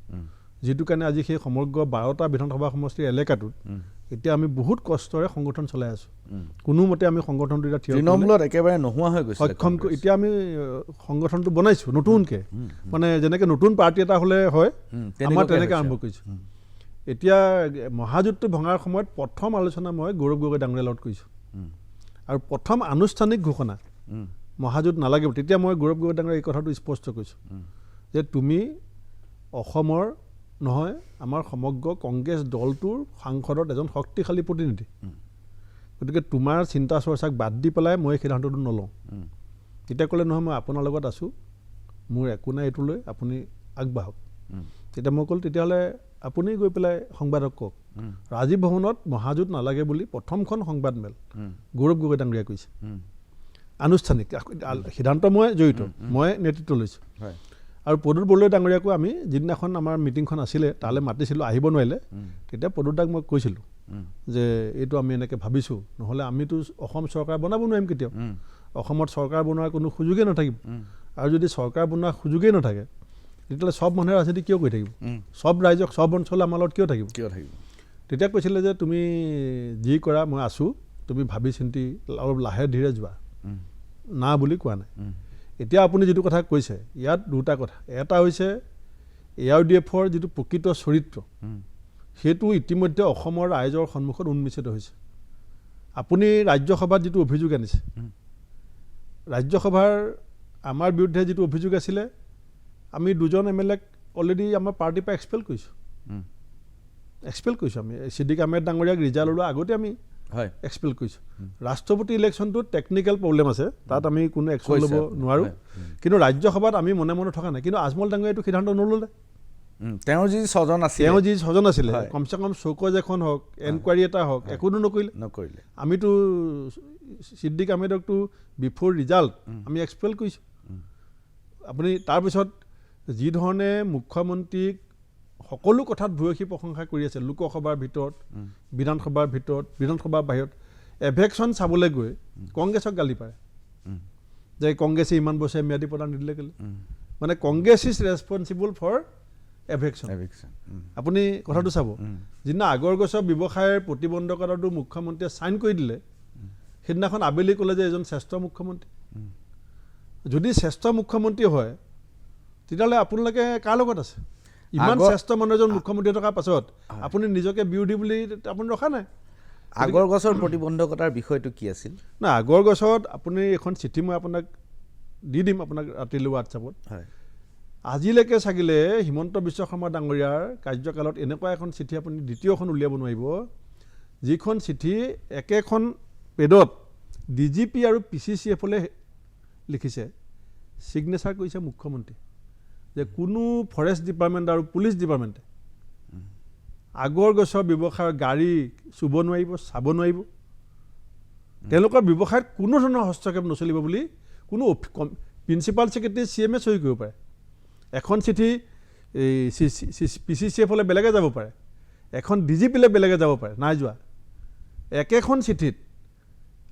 যিটো কাৰণে আজি সেই সমগ্ৰ 12টা বিধানসভা সমষ্টিৰ এলেকাটোত এতিয়া আমি বহুত কষ্টৰে সংগঠন চলাই আছোঁ। কোনোমতে আমি সংগঠনটো এতিয়া থিয় তৃণমূলত একেবাৰে নোহোৱা হৈ গৈছে সক্ষম। এতিয়া আমি সংগঠনটো বনাইছোঁ নতুনকৈ, মানে যেনেকৈ নতুন পাৰ্টি এটা হ'লে হয় আমাৰ তেনেকৈ আৰম্ভ কৰিছোঁ। এতিয়া মহাজোঁটটো ভঙাৰ সময়ত প্ৰথম আলোচনা মই গৌৰৱ গগৈ ডাঙৰীয়াৰ লগত কৰিছোঁ আৰু প্ৰথম আনুষ্ঠানিক ঘোষণা মহাজোঁট নালাগে। তেতিয়া মই গৌৰৱ গগৈ ডাঙৰীয়াৰ এই কথাটো স্পষ্ট কৰিছোঁ যে তুমি অসমৰ নহয় আমাৰ সমগ্ৰ কংগ্ৰেছ দলটোৰ সাংসদত এজন শক্তিশালী প্ৰতিনিধি, গতিকে তোমাৰ চিন্তা চৰ্চাক বাদ দি পেলাই মই সিদ্ধান্তটো নলওঁ। তেতিয়া ক'লে নহয় মই আপোনাৰ লগত আছোঁ, মোৰ একো নাই এইটো লৈ, আপুনি আগবাঢ়ক। তেতিয়া মই ক'লোঁ তেতিয়াহ'লে আপুনি গৈ পেলাই সংবাদক কওক। ৰাজীৱ ভৱনত মহাজোঁট নালাগে বুলি প্ৰথমখন সংবাদমেল গৌৰৱ গগৈ ডাঙৰীয়াই কৈছে, আনুষ্ঠানিক সিদ্ধান্ত মই জড়িত, মই নেতৃত্ব লৈছোঁ। আৰু প্ৰদ্যুৎ বৰদলৈ ডাঙৰীয়াকো আমি যিদিনাখন আমাৰ মিটিংখন আছিলে তালৈ মাতিছিলোঁ, আহিব নোৱাৰিলে। তেতিয়া প্ৰদ্যুৎ দাক মই কৈছিলোঁ যে এইটো আমি এনেকৈ ভাবিছোঁ, নহ'লে আমিতো অসম চৰকাৰ বনাব নোৱাৰিম কেতিয়াও। অসমত চৰকাৰ বনোৱাৰ কোনো সুযোগেই নাথাকিব। আৰু যদি চৰকাৰ বনোৱাৰ সুযোগেই নাথাকে তেতিয়াহ'লে চব মানুহে ৰাজনীতি কিয় কৰি থাকিব? চব ৰাইজক চব অঞ্চলে আমাৰ লগত কিয় থাকিব? তেতিয়া কৈছিলে যে তুমি যি কৰা মই আছোঁ, তুমি ভাবি চিন্তি অলপ লাহে ধীৰে যোৱা, না বুলি কোৱা নাই। এতিয়া আপুনি যিটো কথা কৈছে ইয়াত দুটা কথা। এটা হৈছে ARDFৰ যিটো প্ৰকৃত চৰিত্ৰ সেইটো ইতিমধ্যে অসমৰ ৰাইজৰ সন্মুখত উন্মোচিত হৈছে। আপুনি ৰাজ্যসভাত যিটো অভিযোগ আনিছে, ৰাজ্যসভাৰ আমাৰ বিৰুদ্ধে যিটো অভিযোগ আছিলে, আমি 2জন MLAক অলৰেডি আমাৰ পাৰ্টিৰ পৰা এক্সপেল কৰিছোঁ। আমি ছিদ্দিক আহমেদ ডাঙৰীয়াক ৰিজাল্ট ওলোৱাৰ আগতে আমি এক্সপেল কৰিছোঁ। ৰাষ্ট্ৰপতি ইলেকশ্যনটোত টেকনিকেল প্ৰব্লেম আছে, তাত আমি কোনো একশ্যন ল'ব নোৱাৰোঁ, কিন্তু ৰাজ্যসভাত আমি মনে মনে থকা নাই। কিন্তু আজমল ডাঙৰীয়াই এইটো সিদ্ধান্ত নল'লে। তেওঁ যি 6জন আছিলে কমচে কম চৌকজ এখন হওক, এনকুৱাৰী এটা হওক, একোটো নকৰিলে। আমিতো ছিদ্দিক আহমেদকতো বিফ'ৰ ৰিজাল্ট আমি এক্সপেল কৰিছোঁ। আপুনি তাৰপিছত যি ধৰণে মুখ্যমন্ত্ৰীক সকলো কথাত ভূয়সী প্ৰশংসা কৰি আছে, লোকসভাৰ ভিতৰত, বিধানসভাৰ ভিতৰত, বিধানসভাৰ বাহিৰত, এভেকশ্যন চাবলৈ গৈ কংগ্ৰেছক গালি পাৰে যে কংগ্ৰেছে ইমান বছৰে ম্যাদী প্ৰদান নিদিলে কেলে। মানে Congress is responsible for eviction. Eviction. আপুনি কথাটো চাব, যিদিনা আগৰ গছৰ ব্যৱসায়ৰ প্ৰতিবন্ধকতাটো মুখ্যমন্ত্ৰীয়ে চাইন কৰি দিলে, সেইদিনাখন আবেলি ক'লে যে এজন শ্ৰেষ্ঠ মুখ্যমন্ত্ৰী। যদি শ্ৰেষ্ঠ মুখ্যমন্ত্ৰী হয় তেতিয়াহ'লে আপোনালোকে কাৰ লগত আছে? ইমান শ্ৰেষ্ঠ মানুহ এজন মুখ্যমন্ত্ৰী থকাৰ পাছত আপুনি নিজকে বিৰোধী বুলি আপুনি ৰখা নাই। আগৰ গছৰ প্ৰতিবন্ধকতাৰ বিষয়টো কি আছিল? নাই, আগৰ গছত আপুনি এখন চিঠি মই আপোনাক দি দিম, আপোনাক ৰাতিলৈ হোৱাটছআপত। হয়। আজিলৈকে চাগিলে হিমন্ত বিশ্ব শৰ্মা ডাঙৰীয়াৰ কাৰ্যকালত এনেকুৱা এখন চিঠি আপুনি দ্বিতীয়খন উলিয়াব নোৱাৰিব, যিখন চিঠি একেখন পেডত DGP আৰু PCCFলৈ লিখিছে, ছিগনেচাৰ কৰিছে মুখ্যমন্ত্ৰী, যে কোনো ফৰেষ্ট ডিপাৰ্টমেণ্ট আৰু পুলিচ ডিপাৰ্টমেণ্টে আগৰ গছৰ ব্যৱসায়ৰ গাড়ী চুব নোৱাৰিব, চাব নোৱাৰিব, তেওঁলোকৰ ব্যৱসায়ত কোনো ধৰণৰ হস্তক্ষেপ নচলিব বুলি কোনো প্ৰিন্সিপাল ছেক্ৰেটাৰী CM চহী কৰিব পাৰে। এখন চিঠি PCCFলৈ বেলেগে যাব পাৰে, এখন DGPলৈ বেলেগে যাব পাৰে, নাই যোৱা। একেখন চিঠিত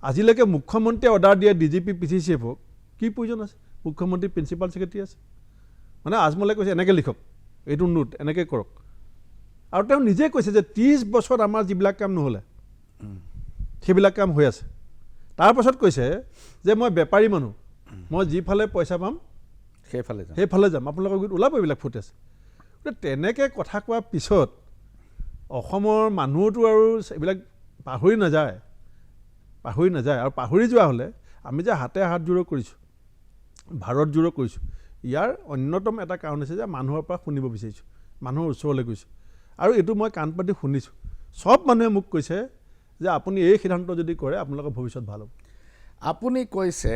আজিলৈকে মুখ্যমন্ত্ৰীয়ে অৰ্ডাৰ দিয়ে DGP PCCFক, কি প্ৰয়োজন আছে? মুখ্যমন্ত্ৰী প্ৰিন্সিপাল ছেক্ৰেটাৰী আছে। মানে আজমলে কৈছে এনেকৈ লিখক, এইটো নোট এনেকৈ কৰক। আৰু তেওঁ নিজে কৈছে যে 30 বছৰত আমাৰ যিবিলাক কাম নহ'লে সেইবিলাক কাম হৈ আছে। তাৰপাছত কৈছে যে মই বেপাৰী মানুহ, মই যিফালে পইচা পাম সেইফালে যাম। আপোনালোকৰ গোট ওলাব এইবিলাক ফুটেজ। তেনেকৈ কথা কোৱাৰ পিছত অসমৰ মানুহটো আৰু এইবিলাক পাহৰি নাযায়। আৰু পাহৰি যোৱা হ'লে আমি যে হাতে হাত জোৰো কৰিছোঁ, ভাৰত জোৰো কৰিছোঁ, ইয়াৰ অন্যতম এটা কাৰণ হৈছে যে মানুহৰ পৰা শুনিব বিচাৰিছোঁ, মানুহৰ ওচৰলৈ গৈছোঁ। আৰু এইটো মই কাণ পাতি শুনিছোঁ, চব মানুহে মোক কৈছে যে আপুনি এই সিদ্ধান্ত যদি কৰে আপোনালোকৰ ভৱিষ্যত ভাল হ'ব। আপুনি কৈছে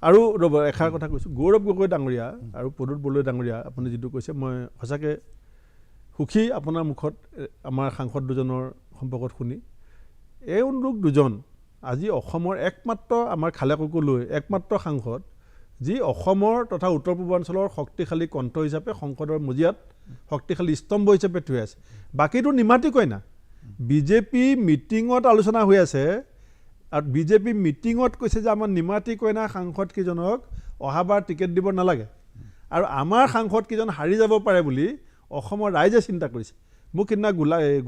আৰু ৰ'ব এষাৰ কথা কৈছোঁ, গৌৰৱ গগৈ ডাঙৰীয়া আৰু প্ৰদ্যুৎ বৰদলৈ ডাঙৰীয়া আপুনি যিটো কৈছে, মই সঁচাকৈ সুখী আপোনাৰ মুখত আমাৰ সাংসদ দুজনৰ সম্পৰ্কত শুনি। এওঁলোক দুজন আজি অসমৰ একমাত্ৰ, আমাৰ খালেককো লৈ একমাত্ৰ সাংসদ, যি অসমৰ তথা উত্তৰ পূৰ্বাঞ্চলৰ শক্তিশালী কণ্ঠ হিচাপে সংসদৰ মজিয়াত শক্তিশালী স্তম্ভ হিচাপে থৈ আছে। বাকীটো নিমাতি কইনা। বিজেপি মিটিঙত আলোচনা হৈ আছে, আৰু বিজেপি মিটিঙত কৈছে যে আমাৰ নিমাতি কইনা সাংসদকেইজনক অহাবাৰ টিকেট দিব নালাগে, আৰু আমাৰ সাংসদকেইজন হাৰি যাব পাৰে বুলি অসমৰ ৰাইজে চিন্তা কৰিছে। মোক সিদিনা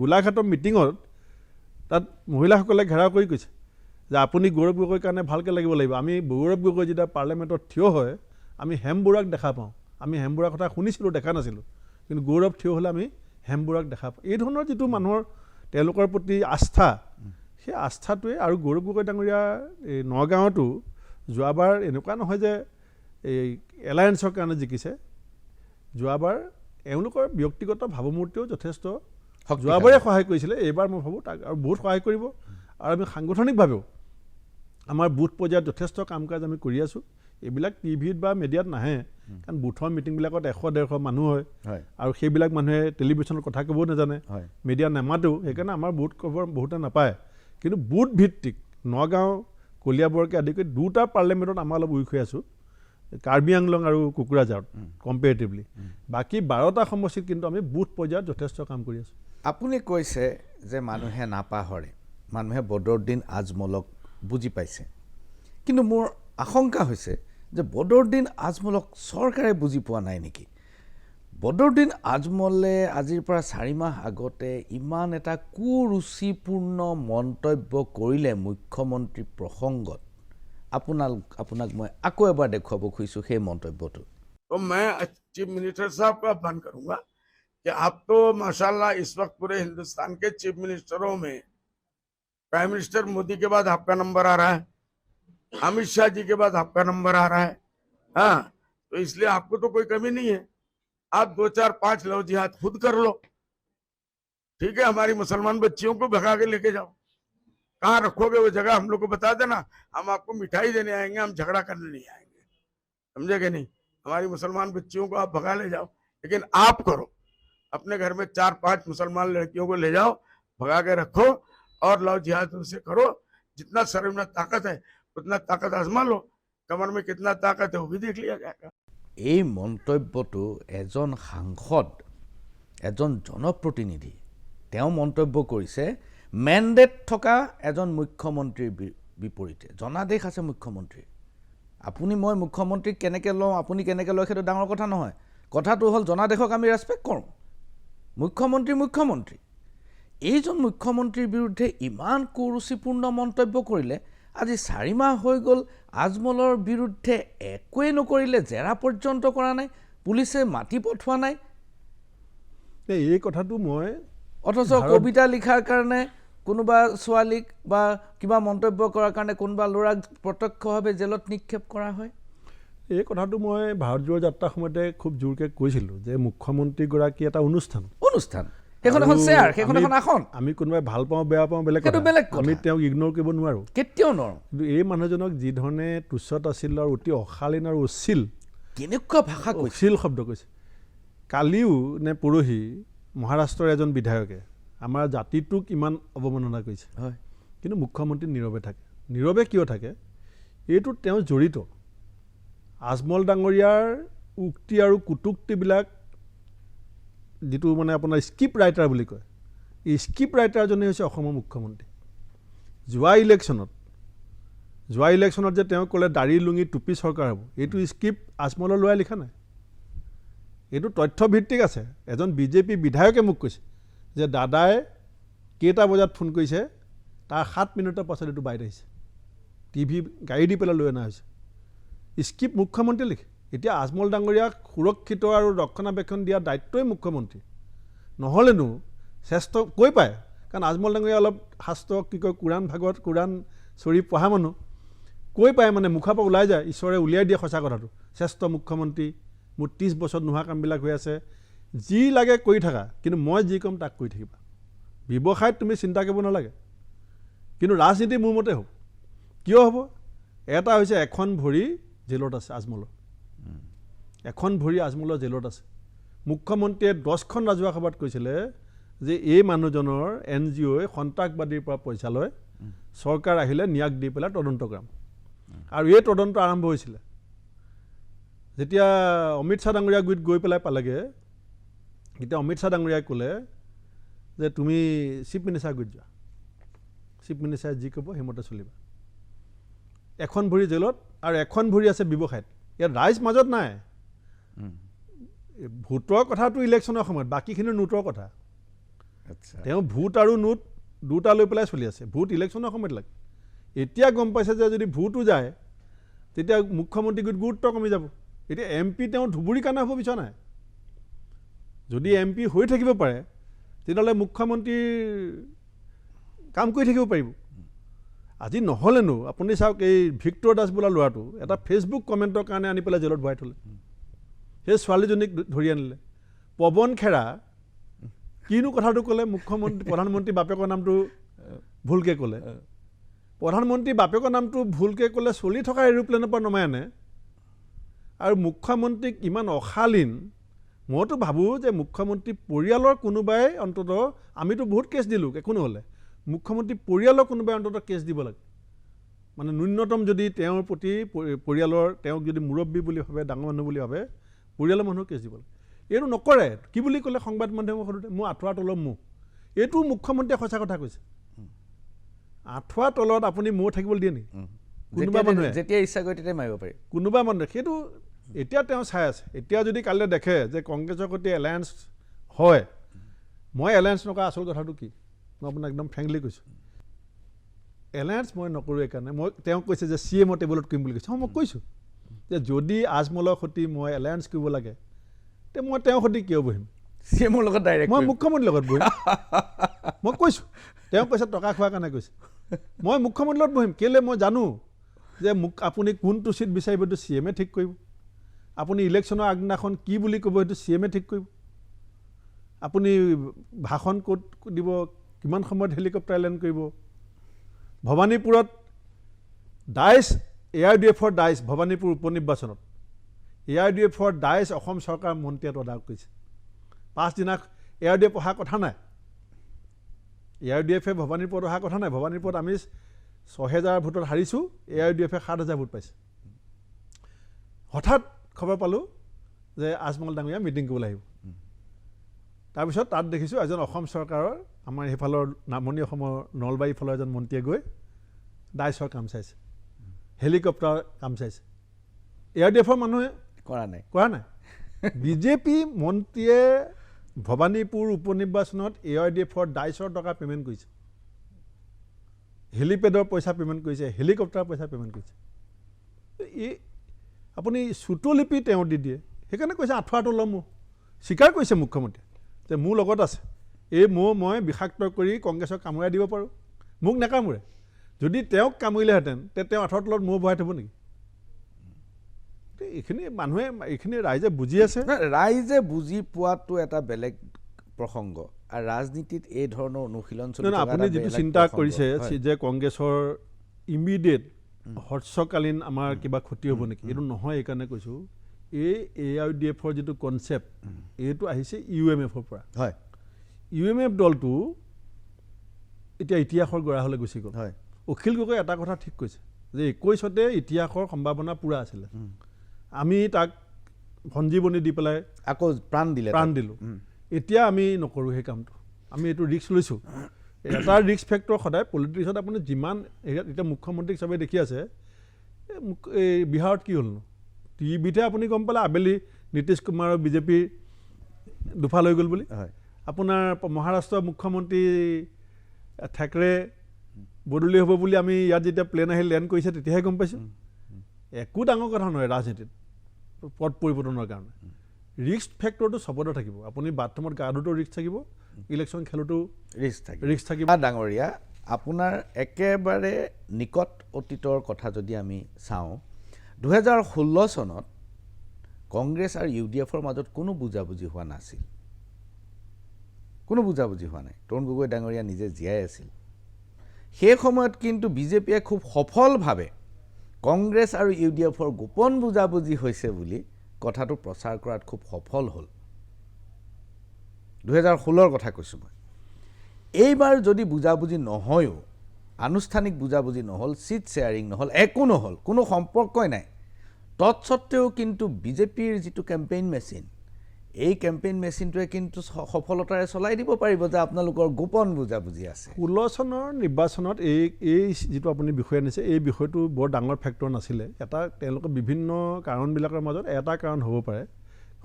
গোলাঘাটৰ মিটিঙত তাত মহিলাসকলে ঘেৰাও কৰি কৈছে যে আপুনি গৌৰৱ গগৈৰ কাৰণে ভালকৈ লাগিব লাগিব। আমি গৌৰৱ গগৈ যেতিয়া পাৰ্লিয়ামেণ্টত থিয় হয় আমি হেম বৰুৱাক দেখা পাওঁ। আমি হেম বৰুৱাৰ কথা শুনিছিলোঁ, দেখা নাছিলোঁ, কিন্তু গৌৰৱ থিয় হ'লে আমি হেম বৰুৱাক দেখা পাওঁ। এই ধৰণৰ যিটো মানুহৰ তেওঁলোকৰ প্ৰতি আস্থা, সেই আস্থাটোৱে। আৰু গৌৰৱ গগৈ ডাঙৰীয়া এই নগাঁৱতো যোৱাবাৰ এনেকুৱা নহয় যে এই এলায়েন্সৰ কাৰণে জিকিছে, যোৱাবাৰ এওঁলোকৰ ব্যক্তিগত ভাৱমূৰ্তিও যথেষ্ট যোৱাবাৰে সহায় কৰিছিলে, এইবাৰ মই ভাবোঁ তাক আৰু বহুত সহায় কৰিব। আৰু আমি সাংগঠনিকভাৱেও আমাৰ বুথ পৰ্যায়ত যথেষ্ট কাম কাজ আমি কৰি আছোঁ। এইবিলাক টিভিত বা মিডিয়াত নাহে, কাৰণ বুথৰ মিটিংবিলাকত 100-150 মানুহ হয়, আৰু সেইবিলাক মানুহে টেলিভিশ্যনত কথা ক'বও নাজানে, মিডিয়া নেমাতেও, সেইকাৰণে আমাৰ বুথ খবৰ বহুতে নাপায়। কিন্তু বুথ ভিত্তিক নগাঁও, কলিয়াবৰকে আদি কৰি 2টা পাৰ্লিয়ামেণ্টত আমাৰ অলপ উইক হৈ আছোঁ, কাৰ্বি আংলং আৰু কোকৰাঝাৰত কম্পেৰেটিভলি। বাকী 12টা সমষ্টিত কিন্তু আমি বুথ পৰ্যায়ত যথেষ্ট কাম কৰি আছোঁ। আপুনি কৈছে যে মানুহে নাপাহৰে, মানুহে বদৰুদ্দিন আজমলক বুজি পাইছে, কিন্তু মোৰ আশংকা হৈছে যে বদৰুদ্দিন আজমলক চৰকাৰে বুজি পোৱা নাই নেকি? বদৰুদ্দিন আজমলে আজিৰ পৰা 4 মাহ আগতে ইমান এটা কুৰুচিপূৰ্ণ মন্তব্য কৰিলে মুখ্যমন্ত্ৰী প্ৰসংগত। আপোনাক মই আকৌ এবাৰ দেখুৱাব খুজিছোঁ সেই মন্তব্যটো। तो मैं चीफ मिनिस्टर साहब का आह्वान करूंगा कि आप तो माशाल्लाह इस वक्त पूरे हिंदुस्तान के चीफ मिनिस्टरों में प्राइम मिनिस्टर मोदी के बाद आपका नंबर आ रहा है, अमित शाह जी के बाद आपका नंबर आ रहा है। हाँ, तो इसलिए आपको तो कोई कमी नहीं है, आप 2, 4, 5 लव जिहाद खुद कर लो। ठीक है, हमारी मुसलमान बच्चियों को भगा के लेके जाओ, कहाँ रखोगे वो जगह हम लोग को बता देना, हम आपको मिठाई देने आएंगे, हम झगड़ा करने नहीं आएंगे, समझे कि नहीं? हमारी मुसलमान बच्चियों को आप भगा ले जाओ, लेकिन आप करो, अपने घर में 4-5 मुसलमान लड़कियों को ले जाओ, भगा के रखो और लव जिहाद उनसे करो। जितना शरीर में ताकत है उतना ताकत आजमा लो, कमर में कितना ताकत है वो भी देख लिया जाएगा। এই মন্তব্যটো এজন সাংসদ, এজন জনপ্ৰতিনিধি, তেওঁ মন্তব্য কৰিছে মেণ্ডেট থকা এজন মুখ্যমন্ত্ৰীৰ বিপৰীতে। জনাদেশ আছে মুখ্যমন্ত্ৰীৰ। মই মুখ্যমন্ত্ৰীক কেনেকৈ লওঁ, আপুনি কেনেকৈ লয়, সেইটো ডাঙৰ কথা নহয়। কথাটো হ'ল জনাদেশক আমি ৰেচপেক্ট কৰোঁ। মুখ্যমন্ত্ৰী এইজন মুখ্যমন্ত্ৰীৰ বিৰুদ্ধে ইমান কুৰুচিপূৰ্ণ মন্তব্য কৰিলে আজি 4 মাহ হৈ গ'ল আজমলৰ বিৰুদ্ধে একোৱেই নকৰিলে জেৰা পৰ্যন্ত কৰা নাই পুলিচে মাতি পঠোৱা নাই এই কথাটো মই অথচ কবিতা লিখাৰ কাৰণে কোনোবা ছোৱালীক বা কিবা মন্তব্য কৰাৰ কাৰণে কোনোবা ল'ৰাক প্ৰত্যক্ষভাৱে জেলত নিক্ষেপ কৰা হয় এই কথাটো মই ভাৰত জোড়ৰ যাত্ৰাৰ সময়তে খুব জোৰকৈ কৈছিলোঁ যে মুখ্যমন্ত্ৰীগৰাকী এটা অনুষ্ঠান সেইখন এখন চেয়াৰ সেইখন এখন আসন আমি কোনোবাই ভাল পাওঁ বেয়া পাওঁ বেলেগ কথা আমি তেওঁক ইগন'ৰ কৰিব নোৱাৰোঁ কেতিয়াও নোৱাৰোঁ কিন্তু এই মানুহজনক যি ধৰণে তুচ্ছত আছিল আৰু অতি অশালীন আৰু অশ্লীল কেনেকুৱা ভাষা অশ্লীল শব্দ কৈছে কালিও নে পৰহি মহাৰাষ্ট্ৰৰ এজন বিধায়কে আমাৰ জাতিটোক ইমান অৱমাননা কৰিছে হয় কিন্তু মুখ্যমন্ত্ৰী নীৰৱে থাকে নীৰৱে কিয় থাকে এইটোত তেওঁ জড়িত আজমল ডাঙৰীয়াৰ উক্তি আৰু কুটুক্তিবিলাক যিটো মানে আপোনাৰ স্ক্ৰিপ্ট ৰাইটাৰ বুলি কয় এই স্ক্ৰিপ্ট ৰাইটাৰজনে হৈছে অসমৰ মুখ্যমন্ত্ৰী যোৱা ইলেকশ্যনত যে তেওঁ ক'লে দাড়ি লুঙি টুপি চৰকাৰ হ'ব এইটো স্ক্ৰিপ্ট আজমলৰ ল'ৰাই লিখা নাই এইটো তথ্যভিত্তিক আছে এজন বিজেপি বিধায়কে মোক কৈছে যে দাদাই কেইটা বজাত ফোন কৰিছে তাৰ 7 মিনিটৰ পাছত এইটো বাহিৰ আহিছে টিভি গাড়ী দি পেলাই লৈ অনা হৈছে স্ক্ৰিপ্ট মুখ্যমন্ত্ৰী লিখে এতিয়া আজমল ডাঙৰীয়াক সুৰক্ষিত আৰু ৰক্ষণাবেক্ষণ দিয়া দায়িত্বই মুখ্যমন্ত্ৰী নহ'লেনো শ্ৰেষ্ঠ কৈ পায় কাৰণ আজমল ডাঙৰীয়া অলপ শাস্ত্ৰ কি কয় কোৰাণ ভাগত কোৰাণ চৰি পঢ়া মানুহ কৈ পায় মানে মুখাৰ পৰা ওলাই যায় ঈশ্বৰে উলিয়াই দিয়ে সঁচা কথাটো শ্ৰেষ্ঠ মুখ্যমন্ত্ৰী মোৰ 30 বছৰত নোহোৱা কামবিলাক হৈ আছে যি লাগে কৰি থাকা কিন্তু মই যি ক'ম তাক কৰি থাকিবা ব্যৱসায়ত তুমি চিন্তা কৰিব নালাগে কিন্তু ৰাজনীতি মোৰ মতে হ'ব কিয় হ'ব এটা হৈছে এখন ভৰি জেলত আছে আজমলৰ এখন ভৰি আজমলৰ জেলত আছে মুখ্যমন্ত্ৰীয়ে 10খন ৰাজহুৱা সভাত কৈছিলে যে এই মানুহজনৰ NGOই সন্ত্ৰাসবাদীৰ পৰা পইচা লয় চৰকাৰ আহিলে নিয়াক দি পেলাই তদন্ত কৰাম আৰু এই তদন্ত আৰম্ভ হৈছিলে যেতিয়া অমিত শ্বাহ ডাঙৰীয়া গৈ পেলাই পালেগৈ এতিয়া অমিত শ্বাহ ডাঙৰীয়াই ক'লে যে তুমি চিফ মিনিষ্টাৰ গুইত যোৱা চিফ মিনিষ্টাৰে যি ক'ব সেইমতে চলিবা এখন ভৰি জেলত আৰু এখন ভৰি আছে ব্যৱসায়ত ইয়াত ৰাইজ মাজত নাই ভোটৰ কথাটো ইলেকশ্যনৰ সময়ত বাকীখিনি নোটৰ কথা তেওঁ ভোট আৰু নোট দুটা লৈ পেলাই চলি আছে ভোট ইলেকশ্যনৰ সময়ত লাগে এতিয়া গম পাইছে যে যদি ভোটো যায় তেতিয়া মুখ্যমন্ত্ৰীক গুৰুত্ব কমি যাব এতিয়া MP তেওঁ ধুবুৰী কাণা হ'ব বিচৰা নাই যদি MP হৈ থাকিব পাৰে তেতিয়াহ'লে মুখ্যমন্ত্ৰীৰ কাম কৰি থাকিব পাৰিব আজি নহ'লেনো আপুনি চাওক এই ভিক্টৰ দাস বোলা ল'ৰাটো এটা ফেচবুক কমেণ্টৰ কাৰণে আনি পেলাই জেলত ভৰাই থ'লে সেই ছোৱালীজনীক ধৰি আনিলে পৱন খেৰা কিনো কথাটো ক'লে প্ৰধানমন্ত্ৰী বাপেকৰ নামটো ভুলকৈ ক'লে প্ৰধানমন্ত্ৰী বাপেকৰ নামটো ভুলকৈ ক'লে চলি থকা এৰোপ্লেনৰ পৰা নমাই আনে আৰু মুখ্যমন্ত্ৰীক ইমান অশালীন মইতো ভাবোঁ যে মুখ্যমন্ত্ৰী পৰিয়ালৰ কোনোবাই অন্ততঃ আমিতো বহুত কেছ দিলোঁ একো নহ'লে মুখ্যমন্ত্ৰী পৰিয়ালৰ কোনোবাই অন্ততঃ কেছ দিব লাগে মানে ন্যূনতম যদি তেওঁৰ প্ৰতি পৰিয়ালৰ তেওঁক যদি মুৰব্বী বুলি ভাবে ডাঙৰ মানুহ বুলি ভাবে পৰিয়ালৰ মানুহক কেছ দিব লাগে এইটো নকৰে কি বুলি ক'লে সংবাদ মাধ্যমৰ সৈতে মোৰ আঁঠুৱাৰ তলত মোৰ এইটো মুখ্যমন্ত্ৰীয়ে সঁচা কথা কৈছে আঁঠুৱাৰ তলত আপুনি মোৰ থাকিবলৈ দিয়ে নেকি কোনোবা মানুহে যেতিয়া ইচ্ছা কৰে তেতিয়া মাৰিব পাৰি কোনোবা মানুহে সেইটো এতিয়া তেওঁ চাই আছে এতিয়া যদি কাইলৈ দেখে যে কংগ্ৰেছৰ সৈতে এলায়েন্স হয় মই এলায়েন্স নকৰা আচল কথাটো কি মই আপোনাক একদম ফ্ৰেংকলি কৈছোঁ এলায়েন্স মই নকৰোঁ এইকাৰণে মই তেওঁক কৈছে যে CM টেবুলত কৰিম বুলি কৈছে মই কৈছোঁ যে যদি আজমলৰ সৈতে মই এলায়েন্স কৰিব লাগে তে মই তেওঁৰ সৈতে কিয় বহিম CMৰ লগত ডাইৰেক্ট মই মুখ্যমন্ত্ৰীৰ লগত বহিম মই কৈছোঁ তেওঁ কৈছে টকা খোৱাৰ কাৰণে কৈছে মই মুখ্যমন্ত্ৰীৰ লগত বহিম কেলৈ মই জানো যে আপুনি কোনটো চিট বিচাৰিব এইটো CMে ঠিক কৰিব আপুনি ইলেকশ্যনৰ আগদিনাখন কি বুলি ক'ব সেইটো CMে ঠিক কৰিব আপুনি ভাষণ ক'ত দিব কিমান সময়ত হেলিকপ্টাৰ লেণ্ড কৰিব ভৱানীপুৰত ডাইচ ARDFৰ ডাইচ ভৱানীপুৰ উপ নিৰ্বাচনত ARDFৰ ডাইচ অসম চৰকাৰ মন্ত্ৰীয়ে তদাৰক কৰিছে পাছদিনা ARDF অহা কথা নাই ARDFে ভৱানীপুৰত অহা কথা নাই ভৱানীপুৰত আমি 6000 ভোটত হাৰিছোঁ ARDFে 7000 ভোট পাইছে হঠাৎ খবৰ পালোঁ যে আজমল ডাঙৰীয়া মিটিং কৰিবলৈ আহিব তাৰপিছত তাত দেখিছোঁ এজন অসম চৰকাৰৰ আমাৰ সেইফালৰ নামনি অসমৰ নলবাৰীৰ ফালৰ এজন মন্ত্ৰীয়ে গৈ ডাইচৰ কাম চাইছে হেলিকপ্টাৰ কাম চাইছে ARDFৰ মানুহে কৰা নাই বিজেপি মন্ত্ৰীয়ে ভবানীপুৰ উপনিৰ্বাচনত AIDFৰ 250 টকা পে'মেণ্ট কৰিছে, হেলিপেডৰ পইচা পে'মেণ্ট কৰিছে, হেলিকপ্টাৰৰ পইচা পে'মেণ্ট কৰিছে। এই আপুনি চুটলিপি তেওঁ দি দিয়ে, সেইকাৰণে কৈছে আঁঠুৱাটো ল'ম। স্বীকাৰ কৰিছে মুখ্যমন্ত্ৰীয়ে যে মোৰ লগত আছে, এই মই বিষাক্ত কৰি কংগ্ৰেছক কামুৰাই দিব পাৰোঁ, মোক নাকামুৰে। যদি তেওঁক কামুৰিলেহেঁতেন তে তেওঁ আঁঠুৱাৰ তলত মৌ বহাই থ'ব নেকি? এইখিনি মানুহে, এইখিনি ৰাইজে বুজি আছে। ৰাইজে বুজি পোৱাটো এটা বেলেগ প্ৰসংগ, আৰু ৰাজনীতিত এই ধৰণৰ অনুশীলন চলি থকা আপুনি যিটো চিন্তা কৰিছে যে কংগ্ৰেছৰ ইমিডিয়েট হৰ্ষকালীন আমাৰ কিবা ক্ষতি হ'ব নেকি, এইটো নহয়। এইকাৰণে কৈছোঁ এই AIDFৰ যিটো কনচেপ্ট এইটো আহিছে UMFৰ পৰা। হয়, UMF দলটো এতিয়া ইতিহাসৰ গৰাহলৈ গুচি গ'ল। হয়, অখিল গগৈ এটা কথা ঠিক কৈছে যে 21তে ইতিহাসৰ সম্ভাৱনা পূৰা আছিলে, আমি তাক সঞ্জীৱনী দি পেলাই আকৌ প্ৰাণ দিলোঁ। এতিয়া আমি নকৰোঁ সেই কামটো, আমি এইটো ৰিস্ক লৈছোঁ। এটা ৰিস্ক ফেক্টৰ সদায় পলিটিক্সত আপুনি যিমান, এতিয়া মুখ্যমন্ত্ৰীক চবেই দেখি আছে, এই বিহাৰত কি হ'লনো টিভিতহে আপুনি গম পালে আবেলি নীতিশ কুমাৰৰ বিজেপিৰ দুফাল হৈ গ'ল বুলি। আপোনাৰ মহাৰাষ্ট্ৰৰ মুখ্যমন্ত্ৰী থাকৰে বদলি হ'ব বুলি আমি ইয়াত যেতিয়া প্লেন আহি লেণ্ড কৰিছে তেতিয়াহে গম পাইছোঁ। একো ডাঙৰ কথা নহয় ৰাজনীতিত পথ পৰিৱৰ্তনৰ কাৰণে। ৰিস্ক ফেক্টৰটো চবতে থাকিব, আপুনি বাথৰুমত গা ধুতো ৰিস্ক থাকিব, ইলেকশ্যন খেলোতো ৰিস্ক থাকিব। ডাঙৰীয়া, আপোনাৰ একেবাৰে নিকট অতীতৰ কথা যদি আমি চাওঁ, 2016 চনত কংগ্ৰেছ আৰু UDFৰ মাজত কোনো বুজাবুজি হোৱা নাছিল, কোনো বুজাবুজি হোৱা নাই। তৰুণ গগৈ ডাঙৰীয়া নিজে জীয়াই আছিল। সেই সময়ত কিন্তু বিজেপিয়ে খুব সফলভাৱে কংগ্ৰেছ আৰু UDFৰ গোপন বুজাবুজি হৈছে বুলি কথাটো প্ৰচাৰ কৰাত খুব সফল হ'ল। 2016ৰ কথা কৈছোঁ মই। এইবাৰ যদি বুজাবুজি নহয়ও, আনুষ্ঠানিক বুজাবুজি নহ'ল, চিট শ্বেয়াৰিং নহ'ল, একো নহ'ল, কোনো সম্পৰ্কই নাই, তৎসত্ত্বেও কিন্তু বিজেপিৰ যিটো কেম্পেইন মেচিন, এই কেম্পেইন মেচিনটোৱে কিন্তু সফলতাৰে চলাই দিব পাৰিব যে আপোনালোকৰ গোপন বুজাবুজি আছে। 16 চনৰ নিৰ্বাচনত এই যিটো আপুনি বিষয় আনিছে, এই বিষয়টো বৰ ডাঙৰ ফেক্টৰ নাছিলে। এটা তেওঁলোকৰ বিভিন্ন কাৰণবিলাকৰ মাজত এটা কাৰণ হ'ব পাৰে।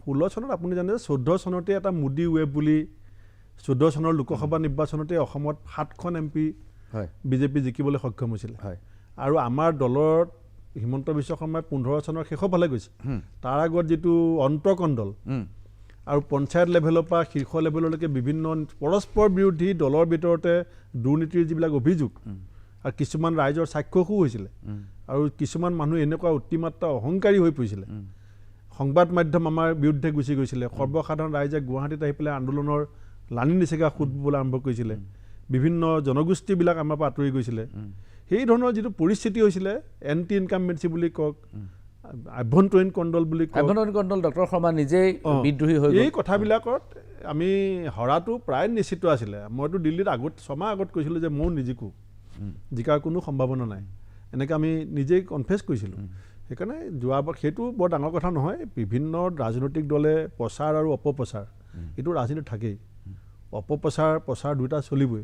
16 চনত আপুনি জানে যে 14 চনতে এটা মোদী ৱেভ বুলি, 14 চনৰ লোকসভা নিৰ্বাচনতে অসমত 7খন MP বিজেপি জিকিবলৈ সক্ষম হৈছিলে। আৰু আমাৰ দলত হিমন্ত বিশ্ব শৰ্মাই 15 চনৰ শেষৰ ফালে গৈছে। তাৰ আগত যিটো অন্তকণ্ডল আৰু পঞ্চায়ত লেভেলৰ পৰা শীৰ্ষ লেভেললৈকে বিভিন্ন পৰস্পৰ বিৰোধী দলৰ ভিতৰতে দুৰ্নীতিৰ যিবিলাক অভিযোগ, আৰু কিছুমান ৰাইজৰ সাক্ষ্যসো হৈছিলে, আৰু কিছুমান মানুহ এনেকুৱা অতিমাত্ৰা অহংকাৰী হৈ পৰিছিলে, সংবাদ মাধ্যম আমাৰ বিৰুদ্ধে গুচি গৈছিলে, সৰ্বসাধাৰণ ৰাইজে গুৱাহাটীত আহি পেলাই আন্দোলনৰ লানি নিচিগা সুত ববলৈ আৰম্ভ কৰিছিলে, বিভিন্ন জনগোষ্ঠীবিলাক আমাৰ পৰা আঁতৰি গৈছিলে। সেই ধৰণৰ যিটো পৰিস্থিতি হৈছিলে, এণ্টি ইনকামবেঞ্চি বুলি কওক, আভ্যন্তৰীণ কণ্ডল বুলি কওক, আভ্যন্তৰীণ কণ্ডল, ডক্টৰ শৰ্মা নিজেই বিদ্ৰোহী হৈ গ'ল। এই কথাবিলাকত আমি হৰাটো প্ৰায় নিশ্চিত আছিলে। মইতো দিল্লীত 6 মাহ আগত কৈছিলোঁ যে মোৰ নিজিকো, জিকাৰ কোনো সম্ভাৱনা নাই, এনেকৈ আমি নিজেই কনফেছ কৰিছিলোঁ। সেইকাৰণে যোৱাবাৰ সেইটো বৰ ডাঙৰ কথা নহয়। বিভিন্ন ৰাজনৈতিক দলে প্ৰচাৰ আৰু অপপ্ৰচাৰ, এইটো ৰাজনীতিত থাকেই। অপপ্ৰচাৰ প্ৰচাৰ দুয়োটা চলিবই,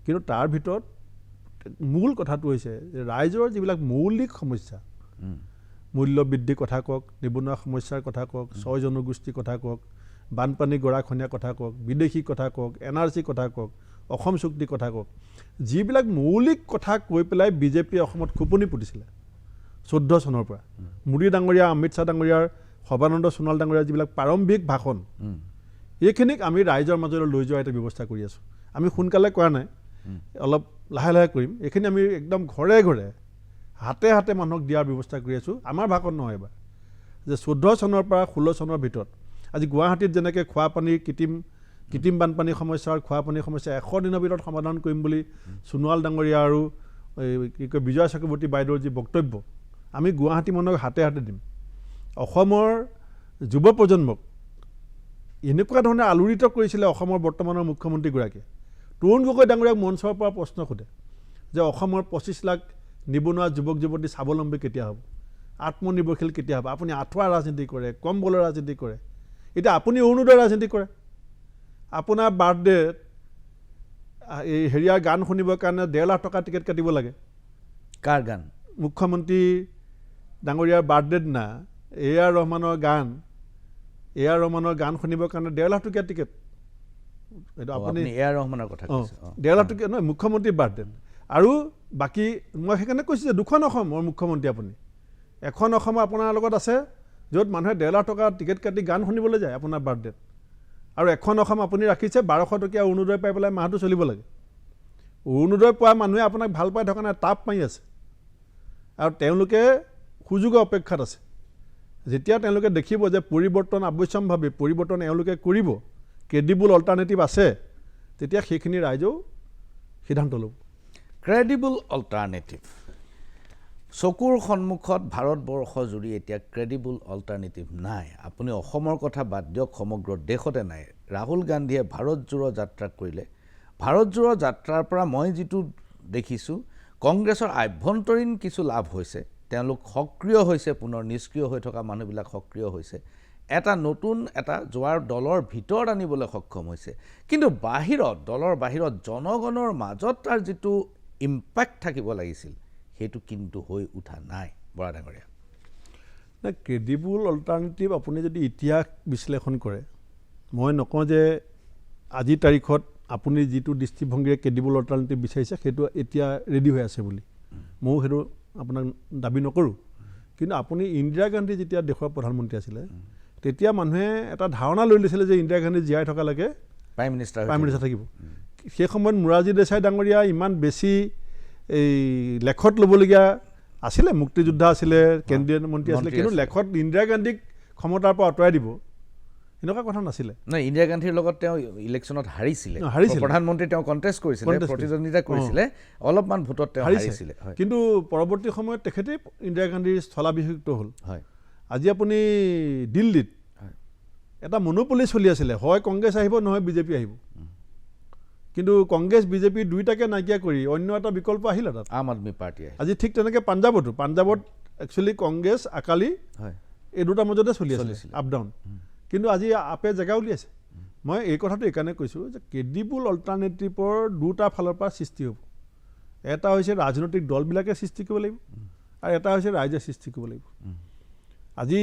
কিন্তু তাৰ ভিতৰত মূল কথাটো হৈছে যে ৰাইজৰ যিবিলাক মৌলিক সমস্যা, মূল্য বৃদ্ধিৰ কথা কওক, নিবনুৱা সমস্যাৰ কথা কওক, 6 জনগোষ্ঠীৰ কথা কওক, বানপানী গৰাখহনীয়াৰ কথা কওক, বিদেশী কথা কওক, NRC কথা কওক, অসম চুক্তিৰ কথা কওক, যিবিলাক মৌলিক কথা কৈ পেলাই বিজেপিয়ে অসমত খোপনি পুতিছিলে 14 চনৰ পৰা। মোদী ডাঙৰীয়া, অমিত শ্বাহ ডাঙৰীয়াৰ, সৰ্বানন্দ সোণোৱাল ডাঙৰীয়াৰ যিবিলাক প্ৰাৰম্ভিক ভাষণ, এইখিনিক আমি ৰাইজৰ মাজলৈ লৈ যোৱাৰ এটা ব্যৱস্থা কৰি আছোঁ। আমি সোনকালে কৰা নাই, অলপ লাহে লাহে কৰিম। এইখিনি আমি একদম ঘৰে ঘৰে হাতে হাতে মানুহক দিয়াৰ ব্যৱস্থা কৰি আছোঁ। আমাৰ ভাষণ নহয় এবাৰ, যে 14 চনৰ পৰা 16 চনৰ ভিতৰত আজি গুৱাহাটীত যেনেকৈ খোৱাপানীৰ কৃত্ৰিম বানপানীৰ সমস্যা আৰু খোৱাপানীৰ সমস্যা 100 দিনৰ ভিতৰত সমাধান কৰিম বুলি সোণোৱাল ডাঙৰীয়া আৰু কি কয় বিজয়া চক্ৰৱৰ্তী বাইদেউৰ যি বক্তব্য, আমি গুৱাহাটী মানুহক হাতে হাতে দিম। অসমৰ যুৱ প্ৰজন্মক এনেকুৱা ধৰণে আলোড়িত কৰিছিলে অসমৰ বৰ্তমানৰ মুখ্যমন্ত্ৰীগৰাকীয়ে। তৰুণ গগৈ ডাঙৰীয়াক মঞ্চৰ পৰা প্ৰশ্ন সোধে যে অসমৰ 25 লাখ নিবনুৱা যুৱক যুৱতী স্বাৱলম্বী কেতিয়া হ'ব, আত্মনিৰ্ভৰশীল কেতিয়া হ'ব? আপুনি আঁঠুৱা ৰাজনীতি কৰে, কম্বলৰ ৰাজনীতি কৰে, এতিয়া আপুনি অৰুণোদয় ৰাজনীতি কৰে। আপোনাৰ বাৰ্থডেত এই হেৰিয়াৰ গান শুনিবৰ কাৰণে 1.5 লাখ টকা টিকেট কাটিব লাগে। কাৰ গান? মুখ্যমন্ত্ৰী ডাঙৰীয়াৰ বাৰ্থডে দিনা A.R. ৰহমানৰ গান শুনিবৰ কাৰণে 1.5 লাখ টকীয়া টিকেট। এইটো আপুনি এ আৰ ৰহমানৰ কথা কৈছে 1.5 লাখ টকীয়া নহয় মুখ্যমন্ত্ৰীৰ বাৰ্ডেন আৰু বাকী মই সেইকাৰণে কৈছোঁ যে দুখন অসমৰ মুখ্যমন্ত্ৰী আপুনি এখন অসম আপোনাৰ লগত আছে য'ত মানুহে 1.5 লাখ টকা টিকেট কাটি গান শুনিবলৈ যায় আপোনাৰ বাৰ্ডেন আৰু এখন অসম আপুনি ৰাখিছে 1200 টকীয়া অৰুণোদয় পাই পেলাই মাহটো চলিব লাগে অৰুণোদয় পোৱা মানুহে আপোনাক ভাল পাই থকা নাই তাপ মাৰি আছে আৰু তেওঁলোকে সুযোগৰ অপেক্ষাত আছে যেতিয়া তেওঁলোকে দেখিব যে পৰিৱৰ্তন আৱশ্যকভাৱে পৰিৱৰ্তন এওঁলোকে কৰিব ক্ৰেডিবল অল্টাৰনেটিভ আছে তেতিয়া সেইখিনি ৰাইজেও সিদ্ধান্ত ল'ব ক্ৰেডিবল অল্টাৰনেটিভ চকুৰ সন্মুখত ভাৰতবৰ্ষ জুৰি এতিয়া ক্ৰেডিবল অল্টাৰনেটিভ নাই আপুনি অসমৰ কথা বাদ দিয়ক সমগ্ৰ দেশতে নাই ৰাহুল গান্ধীয়ে ভাৰত জোড়ো যাত্ৰা কৰিলে ভাৰত জোড়ো যাত্ৰাৰ পৰা মই যিটো দেখিছোঁ কংগ্ৰেছৰ আভ্যন্তৰীণ কিছু লাভ হৈছে তেওঁলোক সক্ৰিয় হৈছে পুনৰ নিষ্ক্ৰিয় হৈ থকা মানুহবিলাক সক্ৰিয় হৈছে এটা নতুন এটা যোৱাৰ দলৰ ভিতৰত আনিবলৈ সক্ষম হৈছে কিন্তু বাহিৰত দলৰ বাহিৰত জনগণৰ মাজত তাৰ যিটো ইম্পেক্ট থাকিব লাগিছিল সেইটো কিন্তু হৈ উঠা নাই বৰা ডাঙৰীয়া না ক্ৰেডিবল অল্টাৰনেটিভ আপুনি যদি ইতিহাস বিশ্লেষণ কৰে মই নকওঁ যে আজিৰ তাৰিখত আপুনি যিটো দৃষ্টিভংগীৰে ক্ৰেডিবল অল্টাৰনেটিভ বিচাৰিছে সেইটো এতিয়া ৰেডি হৈ আছে বুলি ময়ো সেইটো আপোনাক দাবী নকৰোঁ কিন্তু আপুনি ইন্দিৰা গান্ধী যেতিয়া দেশৰ প্ৰধানমন্ত্ৰী আছিলে তেতিয়া মানুহে এটা ধাৰণা লৈ লৈছিলে যে ইন্দিৰা গান্ধী জীয়াই থকালৈকে প্ৰাইম মিনিষ্টাৰ থাকিব সেই সময়ত মোৰাৰজী দেশাই ডাঙৰীয়া ইমান বেছি এই লেখত ল'বলগীয়া আছিলে মুক্তিযোদ্ধা আছিলে কেন্দ্ৰীয় মন্ত্ৰী আছিলে কিন্তু লেখত ইন্দিৰা গান্ধীক ক্ষমতাৰ পৰা আঁতৰাই দিব এনেকুৱা কথা নাছিলে নহয় ইন্দিৰা গান্ধীৰ লগত তেওঁ ইলেকশ্যনত হাৰিছিলে প্ৰধানমন্ত্ৰী তেওঁ কণ্টেষ্ট কৰিছিলে প্ৰতিদ্বন্দ্বিতা কৰিছিলে অলপমান ভোটত তেওঁ হাৰিছিলে কিন্তু পৰৱৰ্তী সময়ত তেখেতে ইন্দিৰা গান্ধীৰ স্থলাভিষিক্ত হ'ল হয় আজি আপুনি দিল্লীত এটা মনোপলি চলি আছিলে হয় কংগ্ৰেছ আহিব নহয় বিজেপি আহিব কিন্তু কংগ্ৰেছ বিজেপি দুইটাকে নাইকিয়া কৰি অন্য এটা বিকল্প আহিলে তাত আম আদমি পাৰ্টি আজি ঠিক তেনেকৈ পাঞ্জাৱত একচুৱেলি কংগ্ৰেছ আকালি এই দুটাৰ মাজতে চলি আছে আপ ডাউন কিন্তু আজি আপে জেগা উলিয়াইছে মই এই কথাটো এইকাৰণে কৈছোঁ যে ক্ৰেডিবল অল্টাৰনেটিভৰ দুটা ফালৰ পৰা সৃষ্টি হ'ব এটা হৈছে ৰাজনৈতিক দলবিলাকে সৃষ্টি কৰিব লাগিব আৰু এটা হৈছে ৰাইজে সৃষ্টি কৰিব লাগিব আজি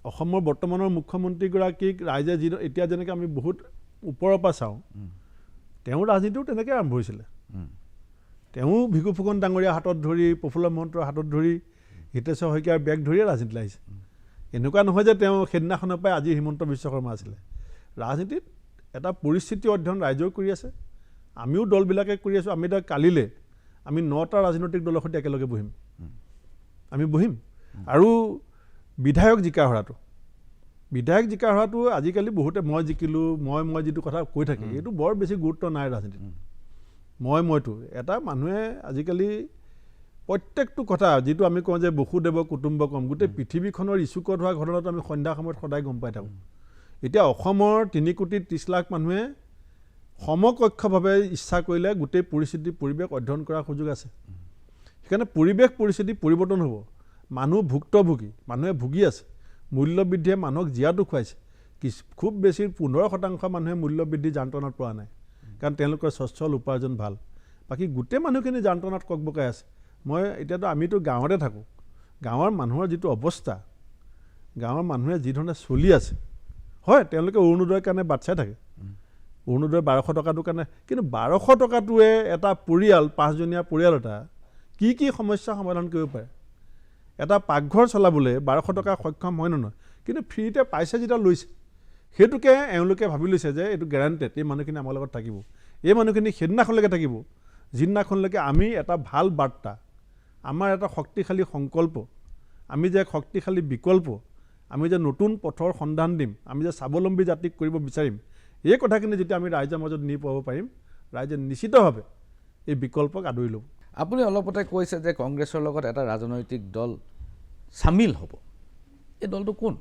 অসমৰ বৰ্তমানৰ মুখ্যমন্ত্ৰীগৰাকীক ৰাইজে যি এতিয়া যেনেকৈ আমি বহুত ওপৰৰ পৰা চাওঁ তেওঁৰ ৰাজনীতিও তেনেকৈ আৰম্ভ হৈছিলে তেওঁ ভিগু ফুকন ডাঙৰীয়া হাতত ধৰি প্ৰফুল্ল মহন্তৰ হাতত ধৰি হিতেশ্বৰ শইকীয়াৰ বেগ ধৰিয়ে ৰাজনীতিলৈ আহিছে এনেকুৱা নহয় যে তেওঁ সেইদিনাখনৰ পৰাই আজি হিমন্ত বিশ্ব শৰ্মা আছিলে ৰাজনীতিত এটা পৰিস্থিতি অধ্যয়ন ৰাইজেও কৰি আছে আমিও দলবিলাকে কৰি আছোঁ আমি এতিয়া কালিলৈ আমি 9টা ৰাজনৈতিক দলৰ সৈতে একেলগে বহিম আমি বহিম আৰু বিধায়ক জিকা হৰাটো আজিকালি বহুতে মই জিকিলোঁ মই যিটো কথা কৈ থাকে এইটো বৰ বেছি গুৰুত্ব নাই ৰাজনীতিত মইতো এটা মানুহে আজিকালি প্ৰত্যেকটো কথা যিটো আমি কওঁ যে বসুদেৱ কুটুম্বকম গোটেই পৃথিৱীখনৰ ইছুকত হোৱা ঘটনাটো আমি সন্ধ্যা সময়ত সদায় গম পাই থাকোঁ এতিয়া অসমৰ 3 কোটি 30 লাখ মানুহে সমকক্ষভাৱে ইচ্ছা কৰিলে গোটেই পৰিস্থিতি পৰিৱেশ অধ্যয়ন কৰাৰ সুযোগ আছে সেইকাৰণে পৰিৱেশ পৰিস্থিতি পৰিৱৰ্তন হ'ব মানুহ ভুক্তভোগী মানুহে ভুগি আছে মূল্যবৃদ্ধিয়ে মানুহক জীয়াটো খুৱাইছে খুব বেছি 15% মানুহে মূল্যবৃদ্ধি যন্ত্ৰণাত পৰা নাই কাৰণ তেওঁলোকৰ স্বচ্ছল উপাৰ্জন ভাল বাকী গোটেই মানুহখিনি যন্ত্ৰণাত ককবকাই আছে মই এতিয়াতো আমিতো গাঁৱতে থাকোঁ গাঁৱৰ মানুহৰ যিটো অৱস্থা গাঁৱৰ মানুহে যি ধৰণে চলি আছে হয় তেওঁলোকে অৰুণোদয়ৰ কাৰণে বাট চাই থাকে অৰুণোদয় 1200 টকাটোৰ কাৰণে কিন্তু 1200 টকাটোৱে এটা পৰিয়াল 5জনীয়া পৰিয়াল এটা কি সমস্যা সমাধান কৰিব পাৰে এটা পাকঘৰ চলাবলৈ 1200 টকা সক্ষম হয় নহয় কিন্তু ফ্ৰীতে পাইছে যেতিয়া লৈছে সেইটোকে এওঁলোকে ভাবি লৈছে যে এইটো গেৰাণ্টেড এই মানুহখিনি আমাৰ লগত থাকিব এই মানুহখিনি সেইদিনাখনলৈকে থাকিব যিদিনাখনলৈকে আমি এটা ভাল বাৰ্তা আমাৰ এটা শক্তিশালী সংকল্প আমি যে শক্তিশালী বিকল্প আমি যে নতুন পথৰ সন্ধান দিম আমি যে স্বাৱলম্বী জাতিক কৰিব বিচাৰিম এই কথাখিনি যেতিয়া আমি ৰাইজৰ মাজত নি পাব পাৰিম ৰাইজে নিশ্চিতভাৱে এই বিকল্পক আদৰি ল'ব আপুনি অলপতে কৈছে যে কংগ্ৰেছৰ লগত এটা ৰাজনৈতিক দল চামিল হ'ব এই দলটো কোন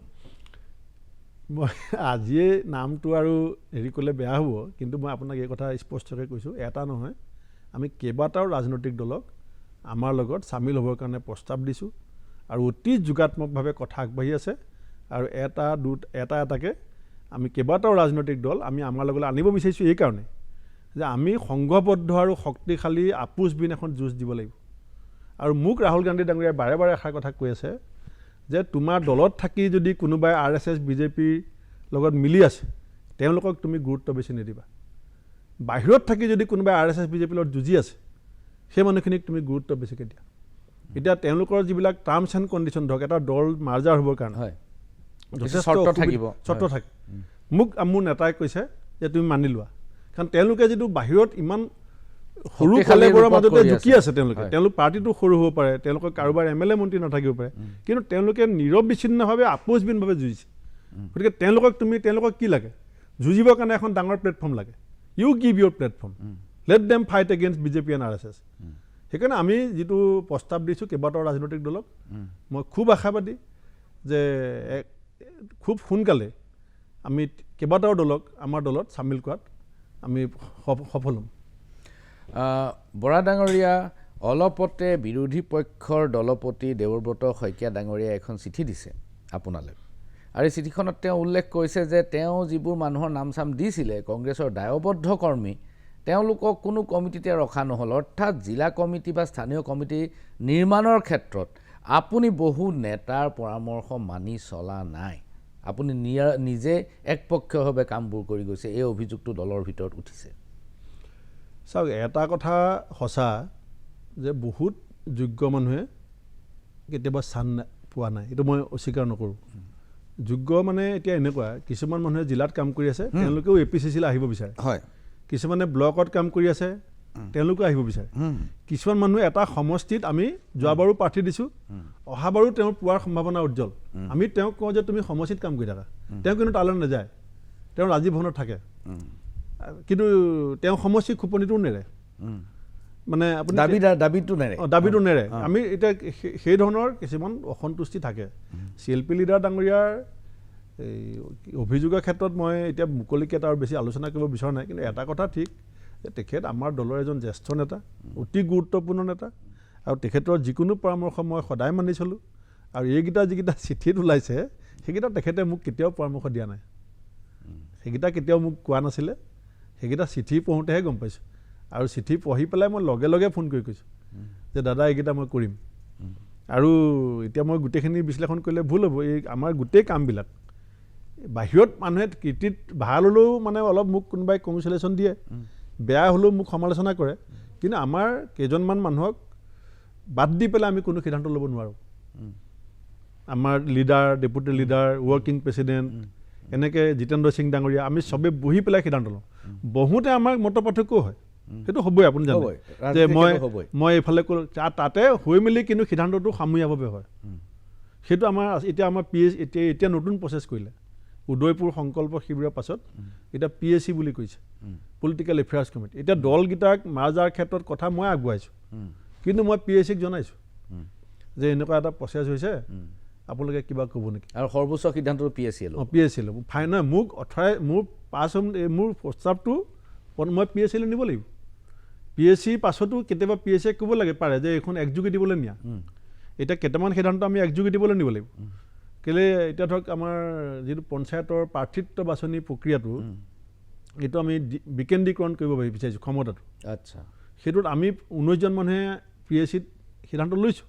মই আজিয়ে নামটো আৰু হেৰি কৰিলে বেয়া হ'ব কিন্তু মই আপোনাক এই কথা স্পষ্টকৈ কৈছোঁ এটা নহয় আমি কেইবাটাও ৰাজনৈতিক দলক আমাৰ লগত চামিল হ'বৰ কাৰণে প্ৰস্তাৱ দিছোঁ আৰু অতি যোগাত্মকভাৱে কথা আগবাঢ়ি আছে আৰু এটাকে আমি কেইবাটাও ৰাজনৈতিক দল আমি আমাৰ লগত আনিব বিচাৰিছোঁ এই কাৰণে যে আমি সংঘবদ্ধ আৰু শক্তিশালী আপোচবিন এখন যুঁজ দিব লাগিব আৰু মোক ৰাহুল গান্ধী ডাঙৰীয়াই বাৰে বাৰে এষাৰ কথা কৈ আছে যে তোমাৰ দলত থাকি যদি কোনোবাই RSS বিজেপিৰ লগত মিলি আছে তেওঁলোকক তুমি গুৰুত্ব বেছি নিদিবা বাহিৰত থাকি যদি কোনোবাই RSS বিজেপিৰ লগত যুঁজি আছে সেই মানুহখিনিক তুমি গুৰুত্ব বেছিকৈ দিয়া এতিয়া তেওঁলোকৰ যিবিলাক টাৰ্মছ এণ্ড কণ্ডিশ্যন ধৰক এটা দল মাৰ্জাৰ হ'বৰ কাৰণে হয় যথেষ্ট চৰ্ত থাকিব চৰ্ত থাকে মোৰ নেতাই কৈছে যে তুমি মানি লোৱা কাৰণ তেওঁলোকে যিটো বাহিৰত ইমান সৰু কলেবোৰৰ মাজতে জুকি আছে তেওঁলোক পাৰ্টিটো সৰু হ'ব পাৰে তেওঁলোকৰ কাৰোবাৰ MLA মন্ত্ৰী নাথাকিব পাৰে কিন্তু তেওঁলোকে নিৰবিচ্ছিন্নভাৱে আপোচবিনভাৱে যুঁজিছে গতিকে তেওঁলোকক কি লাগে যুঁজিবৰ কাৰণে এখন ডাঙৰ প্লেটফৰ্ম লাগে you give your platform let them fight against BJP and RSS সেইকাৰণে আমি যিটো প্ৰস্তাৱ দিছোঁ কেইবাটাও ৰাজনৈতিক দলক মই খুব আশাবাদী যে খুব সোনকালে আমি কেইবাটাও দলক আমাৰ দলত চামিল কৰাত আমি সফল হ'ম বৰা ডাঙৰীয়া অলপতে বিৰোধী পক্ষৰ দলপতি দেৱব্ৰত শইকীয়া ডাঙৰীয়াই এখন চিঠি দিছে আপোনালৈ আৰু এই চিঠিখনত তেওঁ উল্লেখ কৰিছে যে তেওঁ যিবোৰ মানুহৰ নাম চাম দিছিলে কংগ্ৰেছৰ দায়বদ্ধ কৰ্মী তেওঁলোকক কোনো কমিটিতে ৰখা নহ'ল অৰ্থাৎ জিলা কমিটি বা স্থানীয় কমিটি নিৰ্মাণৰ ক্ষেত্ৰত আপুনি বহু নেতাৰ পৰামৰ্শ মানি চলা নাই আপুনি নিজে একপক্ষীয়ভাৱে কামবোৰ কৰি গৈছে এই অভিযোগটো দলৰ ভিতৰত উঠিছে চাওক এটা কথা সঁচা যে বহুত যোগ্য মানুহে কেতিয়াবা স্থান পোৱা নাই এইটো মই অস্বীকাৰ নকৰোঁ যোগ্য মানে এতিয়া এনেকুৱা কিছুমান মানুহে জিলাত কাম কৰি আছে তেওঁলোকেও APCCলৈ আহিব বিচাৰে হয় কিছুমানে ব্লকত কাম কৰি আছে তেওঁলোকেও আহিব বিচাৰে কিছুমান মানুহ এটা সমষ্টিত আমি যোৱাবাৰো প্ৰাৰ্থী দিছোঁ অহাবাৰো তেওঁৰ পোৱাৰ সম্ভাৱনা উজ্জ্বল আমি তেওঁক কওঁ যে তুমি সমষ্টিত কাম কৰি থাকা তেওঁ কিন্তু তালৈ নাযায় তেওঁ ৰাজীৱ ভৱনত থাকে কিন্তু তেওঁ সমষ্টিৰ খোপনিটো নেৰে মানে আপুনি দাবীটো নেৰে আমি এতিয়া সেই ধৰণৰ কিছুমান অসন্তুষ্টি থাকে CLP লিডাৰ ডাঙৰীয়াৰ এই অভিযোগৰ ক্ষেত্ৰত মই এতিয়া মুকলিকৈ তাৰ বেছি আলোচনা কৰিব বিচৰা নাই কিন্তু এটা কথা ঠিক যে তেখেত আমাৰ দলৰ এজন জ্যেষ্ঠ নেতা অতি গুৰুত্বপূৰ্ণ নেতা আৰু তেখেতৰ যিকোনো পৰামৰ্শ মই সদায় মানি চলোঁ আৰু যিকেইটা চিঠিত ওলাইছে সেইকেইটা তেখেতে মোক কেতিয়াও পৰামৰ্শ দিয়া নাই সেইকেইটা কেতিয়াও মোক কোৱা নাছিলে সেইকেইটা চিঠি পঢ়োঁতেহে গম পাইছোঁ আৰু চিঠি পঢ়ি পেলাই মই লগে লগে ফোন কৰি কৈছোঁ যে দাদা এইকেইটা মই কৰিম আৰু এতিয়া মই গোটেইখিনি বিশ্লেষণ কৰিলে ভুল হ'ব এই আমাৰ গোটেই কামবিলাক বাহিৰত মানুহে কৃতিত ভাল হ'লেও মানে অলপ মোক কোনোবাই কংগ্ৰেচুলেশ্যন দিয়ে বেয়া হ'লেও মোক সমালোচনা কৰে কিন্তু আমাৰ কেইজনমান মানুহক বাদ দি পেলাই আমি কোনো সিদ্ধান্ত ল'ব নোৱাৰোঁ আমাৰ leader deputy leader working president এনেকৈ জিতেন্দ্ৰ সিং ডাঙৰীয়া আমি চবেই বহি পেলাই সিদ্ধান্ত লওঁ বহুতে আমাৰ মত পাৰ্থক্যও হয় সেইটো হ'বই আপুনি জানে যে মই এইফালে তাতে হৈ মেলি কিন্তু সিদ্ধান্তটো সামূহিকভাৱে হয় সেইটো আমাৰ আমাৰ এতিয়া নতুন প্ৰচেছ কৰিলে উদয়পুৰ সংকল্প শিবিৰৰ পাছত এতিয়া PAC বুলি কৈছে পলিটিকেল এফেয়াৰ্ছ কমিটি এতিয়া দলকেইটাক মাৰ্জাৰ ক্ষেত্ৰত কথা মই আগবঢ়াইছোঁ কিন্তু মই PACক জনাইছোঁ যে এনেকুৱা এটা প্ৰচেছ হৈছে আপোনালোকে কিবা ক'ব নেকি আৰু সৰ্বোচ্চ সিদ্ধান্তটো PAC ল'ব ফাইনেল মোক মোৰ প্ৰস্তাৱটো মই PAC লৈ নিব লাগিব PAC পাছতো কেতিয়াবা PAC ক'ব লাগে পাৰে যে এইখন একযোগে দিবলৈ নিয়া এতিয়া কেইটামান সিদ্ধান্ত আমি একযোগে দিবলৈ নিব লাগিব কেলৈ এতিয়া ধৰক আমাৰ যিটো পঞ্চায়তৰ প্ৰাৰ্থিত্ব বাছনি প্ৰক্ৰিয়াটো এইটো আমি বিকেন্দ্ৰীকৰণ কৰিব বিচাৰিছোঁ ক্ষমতাটো আচ্ছা সেইটোত আমি 19জন মানুহে PACত সিদ্ধান্ত লৈছোঁ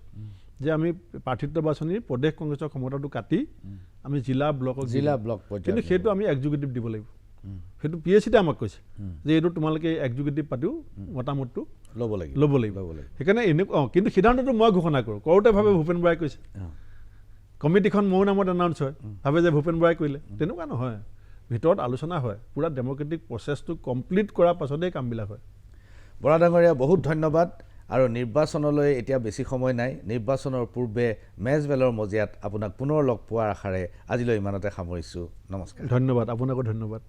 যে আমি প্ৰাৰ্থিত্ব বাছনিৰ প্ৰদেশ কংগ্ৰেছৰ ক্ষমতাটো কাটি আমি জিলা ব্লক কিন্তু সেইটো আমি এক্সিকিউটিভ দিব লাগিব সেইটো PACতে আমাক কৈছে যে এইটো তোমালোকে এক্সিকিউটিভ পাতিও মতামতটো ল'ব লাগিব সেইকাৰণে এনেকুৱা কিন্তু সিদ্ধান্তটো মই ঘোষণা কৰোঁতে ভাবে ভূপেন বৰাই কৈছে কমিটিখন মোৰ নামত এনাউন্স হয় ভাবে যে ভূপেন বৰাই কৰিলে তেনেকুৱা নহয় ভিতৰত আলোচনা হয় পুৰা ডেমক্ৰেটিক প্ৰচেছটো কমপ্লিট কৰাৰ পাছতেই কামবিলাক হয় বৰা ডাঙৰীয়া বহুত ধন্যবাদ আৰু নিৰ্বাচনলৈ এতিয়া বেছি সময় নাই নিৰ্বাচনৰ পূৰ্বে মেজবেলৰ মজিয়াত আপোনাক পুনৰ লগ পোৱাৰ আশাৰে আজিলৈ ইমানতে সামৰিছোঁ নমস্কাৰ ধন্যবাদ আপোনাকো ধন্যবাদ